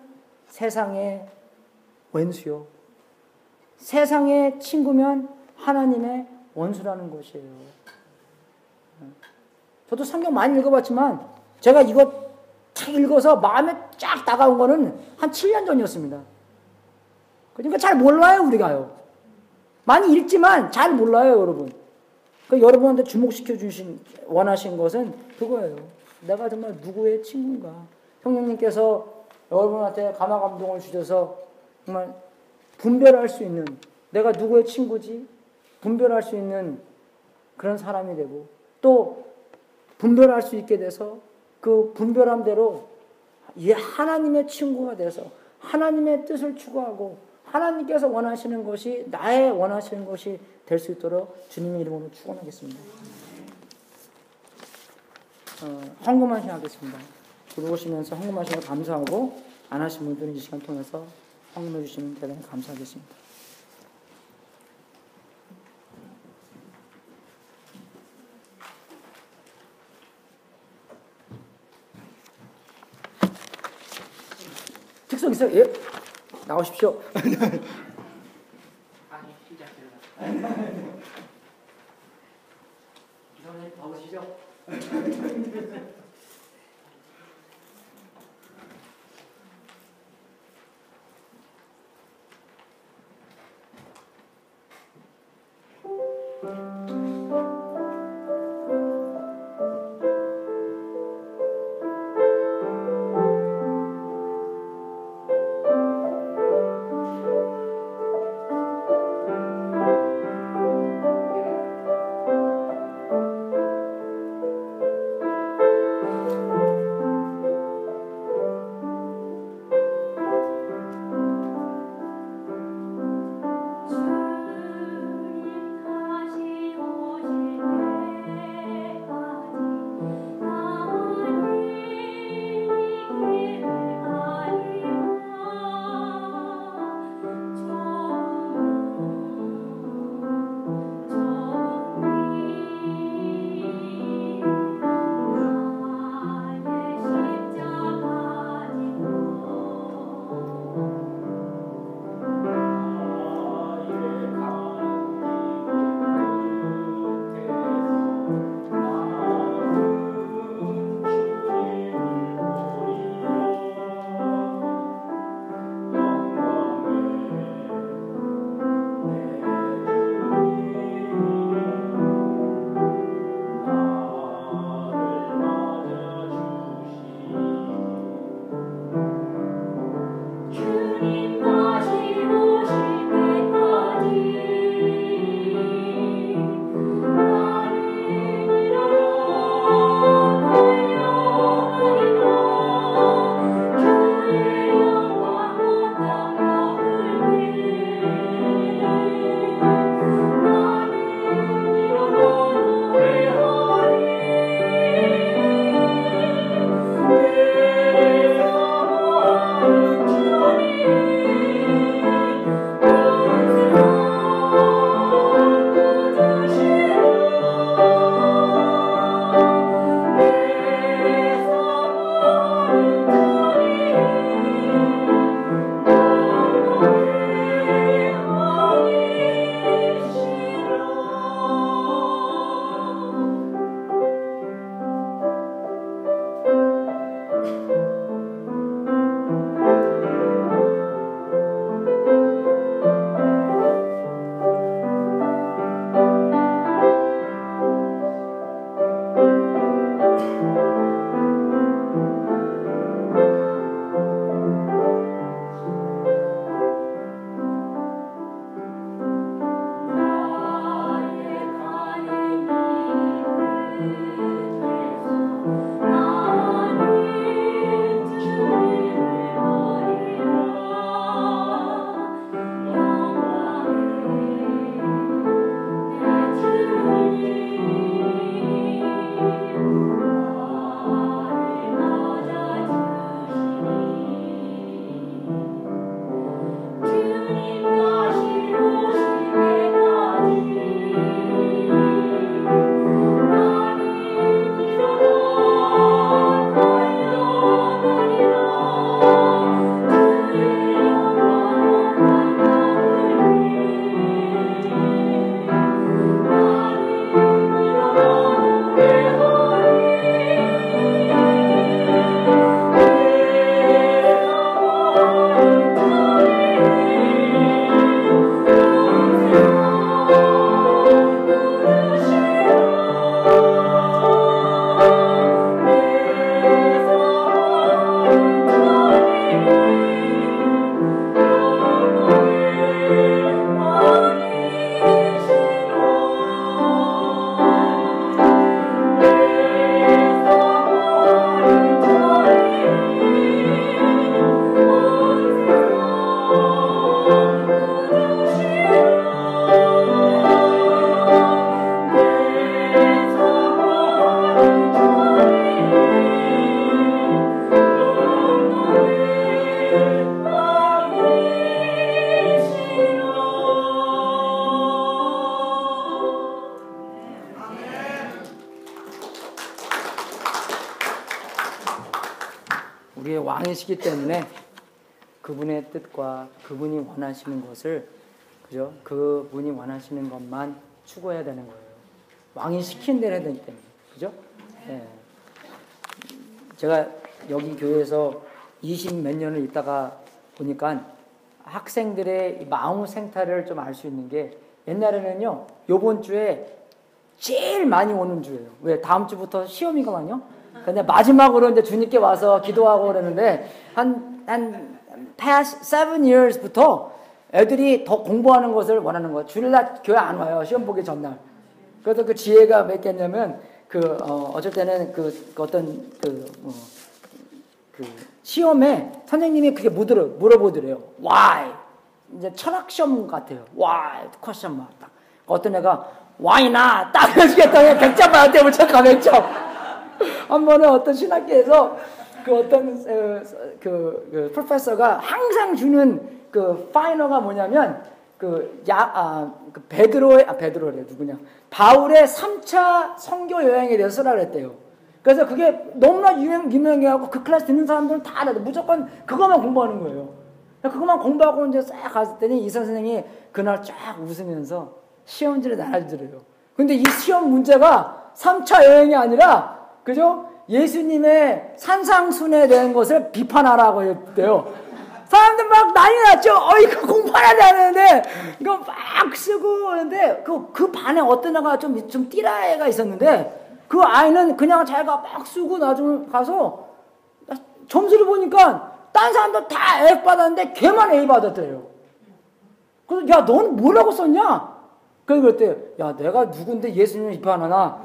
세상의 원수요. 세상의 친구면 하나님의 원수라는 것이에요. 저도 성경 많이 읽어봤지만 제가 이거 딱 읽어서 마음에 쫙 다가온 거는 한 7년 전이었습니다. 그러니까 잘 몰라요, 우리가요. 많이 읽지만 잘 몰라요, 여러분. 그 여러분한테 주목시켜 주신 원하신 것은 그거예요. 내가 정말 누구의 친구인가? 성령님께서 여러분한테 감화 감동을 주셔서 정말 분별할 수 있는, 내가 누구의 친구지? 분별할 수 있는 그런 사람이 되고, 또 분별할 수 있게 돼서 그 분별함대로 하나님의 친구가 돼서 하나님의 뜻을 추구하고 하나님께서 원하시는 것이 나의 원하시는 것이 될 수 있도록 주님의 이름으로 축원하겠습니다. 헌금하시면 하겠습니다. 들어오시면서 헌금하시면 감사하고, 안 하신 분들은 이 시간 통해서 헌금해 주시면 대단히 감사하겠습니다. 특성 있어요? 예? 나오십시오. 기사님 나오시죠? 왕이시기 때문에 그분의 뜻과 그분이 원하시는 것을, 그죠? 그분이 원하시는 것만 추구해야 되는 거예요. 왕이 시킨 대로 해야 되기 때문에, 그죠? 예. 제가 여기 교회에서 20몇 년을 있다가 보니까 학생들의 마음 생태를 좀 알 수 있는 게, 옛날에는요, 요번 주에 제일 많이 오는 주예요. 왜? 다음 주부터 시험이거든요. 근데 마지막으로 이제 주님께 와서 기도하고 그러는데, 한 past 7 years부터 애들이 더 공부하는 것을 원하는 거예요. 주일날 교회 안 와요. 시험 보기 전날. 그래서 그 지혜가 몇 개냐면, 어쩔 때는 어떤 시험에 선생님이 그게 물어보더래요. Why? 이제 철학 시험 같아요. Why? question mark. 딱. 어떤 애가 Why not? 딱 해주겠다. 100점 받았대. 무조건 100점. 한 번에 어떤 신학계에서 프로페서가 항상 주는 파이너가 뭐냐면, 베드로래, 누구냐. 바울의 3차 선교 여행에 대해서 쓰라 그랬대요. 그래서 그게 너무나 유명해하고 그 클래스 듣는 사람들은 다 알아요. 무조건 그것만 공부하는 거예요. 그것만 공부하고 이제 싹 갔을 때니 이 선생님이 그날 쫙 웃으면서 시험지를 나눠주더래요. 근데 이 시험 문제가 3차 여행이 아니라, 그죠? 예수님의 산상순에 대한 것을 비판하라고 했대요. 사람들 막 난리 났죠? 이거 공부하려고 하는데, 이거 막 쓰고 그러는데, 그 반에 어떤 애가 좀 띠라 애가 있었는데, 그 아이는 그냥 자기가 막 쓰고 나중에 가서 점수를 보니까 딴 사람들 다 F 받았는데 걔만 A 받았대요. 그래서 야, 넌 뭐라고 썼냐? 그래서 그랬대요. 야, 내가 누군데 예수님을 비판하나?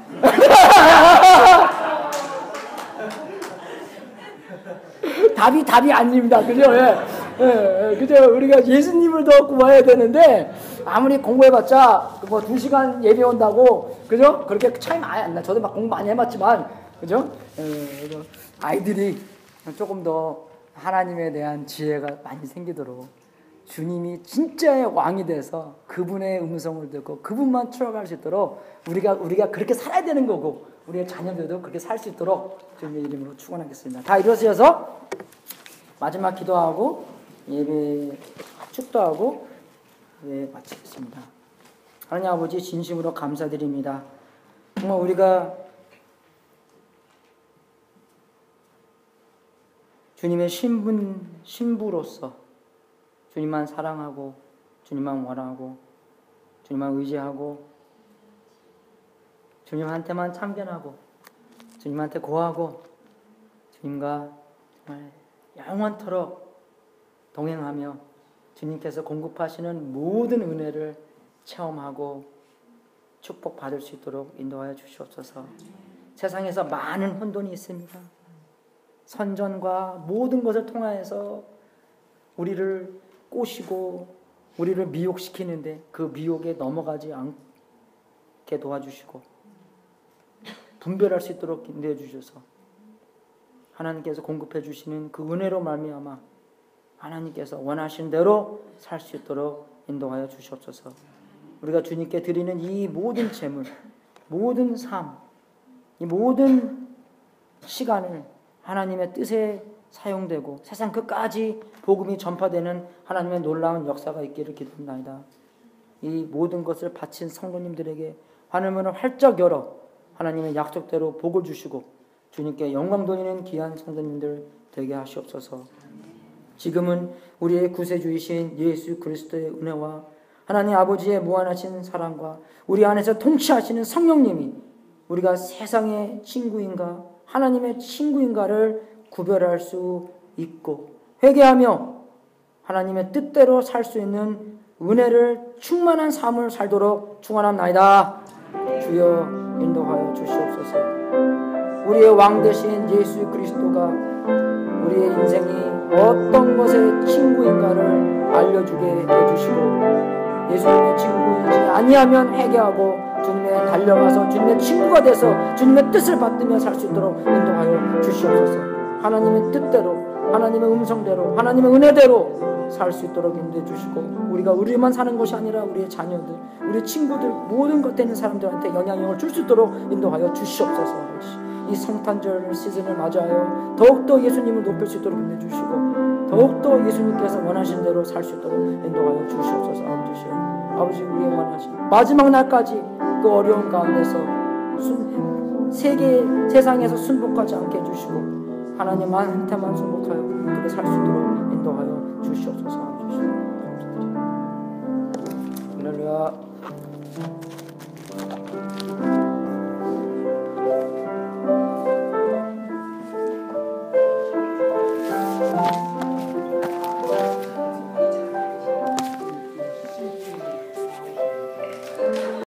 답이 아닙니다. 그죠? 예, 그죠? 우리가 예수님을 더 구해야 되는데, 아무리 공부해봤자, 2시간 예배 온다고, 그죠? 그렇게 차이 많이 안 나. 저도 막 공부 많이 해봤지만, 그죠? 아이들이 조금 더 하나님에 대한 지혜가 많이 생기도록, 주님이 진짜의 왕이 돼서 그분의 음성을 듣고 그분만 추억할 수 있도록 우리가 그렇게 살아야 되는 거고, 우리의 자녀들도 그렇게 살 수 있도록 주님의 이름으로 축원하겠습니다. 다 일어서셔서 마지막 기도하고 예배 축도하고 마치겠습니다. 하나님 아버지, 진심으로 감사드립니다. 정말 우리가 주님의 신부로서 주님만 사랑하고 주님만 원하고 주님만 의지하고 주님한테만 참견하고 주님한테 고하고 주님과 정말 영원토록 동행하며 주님께서 공급하시는 모든 은혜를 체험하고 축복받을 수 있도록 인도하여 주시옵소서. 세상에서 많은 혼돈이 있습니다. 선전과 모든 것을 통하여서 우리를 꼬시고 우리를 미혹시키는데 그 미혹에 넘어가지 않게 도와주시고 분별할 수 있도록 인도해 주셔서 하나님께서 공급해 주시는 그 은혜로 말미암아 하나님께서 원하신 대로 살 수 있도록 인도하여 주시옵소서. 우리가 주님께 드리는 이 모든 재물, 모든 삶, 이 모든 시간을 하나님의 뜻에 사용되고 세상 끝까지 복음이 전파되는 하나님의 놀라운 역사가 있기를 기도합니다. 이 모든 것을 바친 성도님들에게 하늘문을 활짝 열어 하나님의 약속대로 복을 주시고 주님께 영광 돌리는 귀한 성도님들 되게 하시옵소서. 지금은 우리의 구세주이신 예수 그리스도의 은혜와 하나님 아버지의 무한하신 사랑과 우리 안에서 통치하시는 성령님이 우리가 세상의 친구인가 하나님의 친구인가를 구별할 수 있고 회개하며 하나님의 뜻대로 살 수 있는 은혜를 충만한 삶을 살도록 축원합나이다. 주여 인도하여 주시옵소서. 우리의 왕 되신 예수 그리스도가 우리의 인생이 어떤 것의 친구인가를 알려주게 해주시고 예수님의 친구이지 아니하면 회개하고 주님의 달려가서 주님의 친구가 돼서 주님의 뜻을 받들며 살 수 있도록 인도하여 주시옵소서. 하나님의 뜻대로 하나님의 음성대로 하나님의 은혜대로 살 수 있도록 인도해 주시고 우리가 우리만 사는 것이 아니라 우리의 자녀들 우리 친구들 모든 것 되는 사람들한테 영향력을 줄 수 있도록 인도하여 주시옵소서. 이 성탄절 시즌을 맞이하여 더욱더 예수님을 높일 수 있도록 인도해 주시고 더욱더 예수님께서 원하신 대로 살 수 있도록 인도하여 주시옵소서. 아버지 우리의 원하신 마지막 날까지 그 어려운 가운데서 세상에서 순복하지 않게 해주시고 하나님한테만 순복하여 그렇게 살 수 있도록 인도하여 주시옵소서. 할렐루야.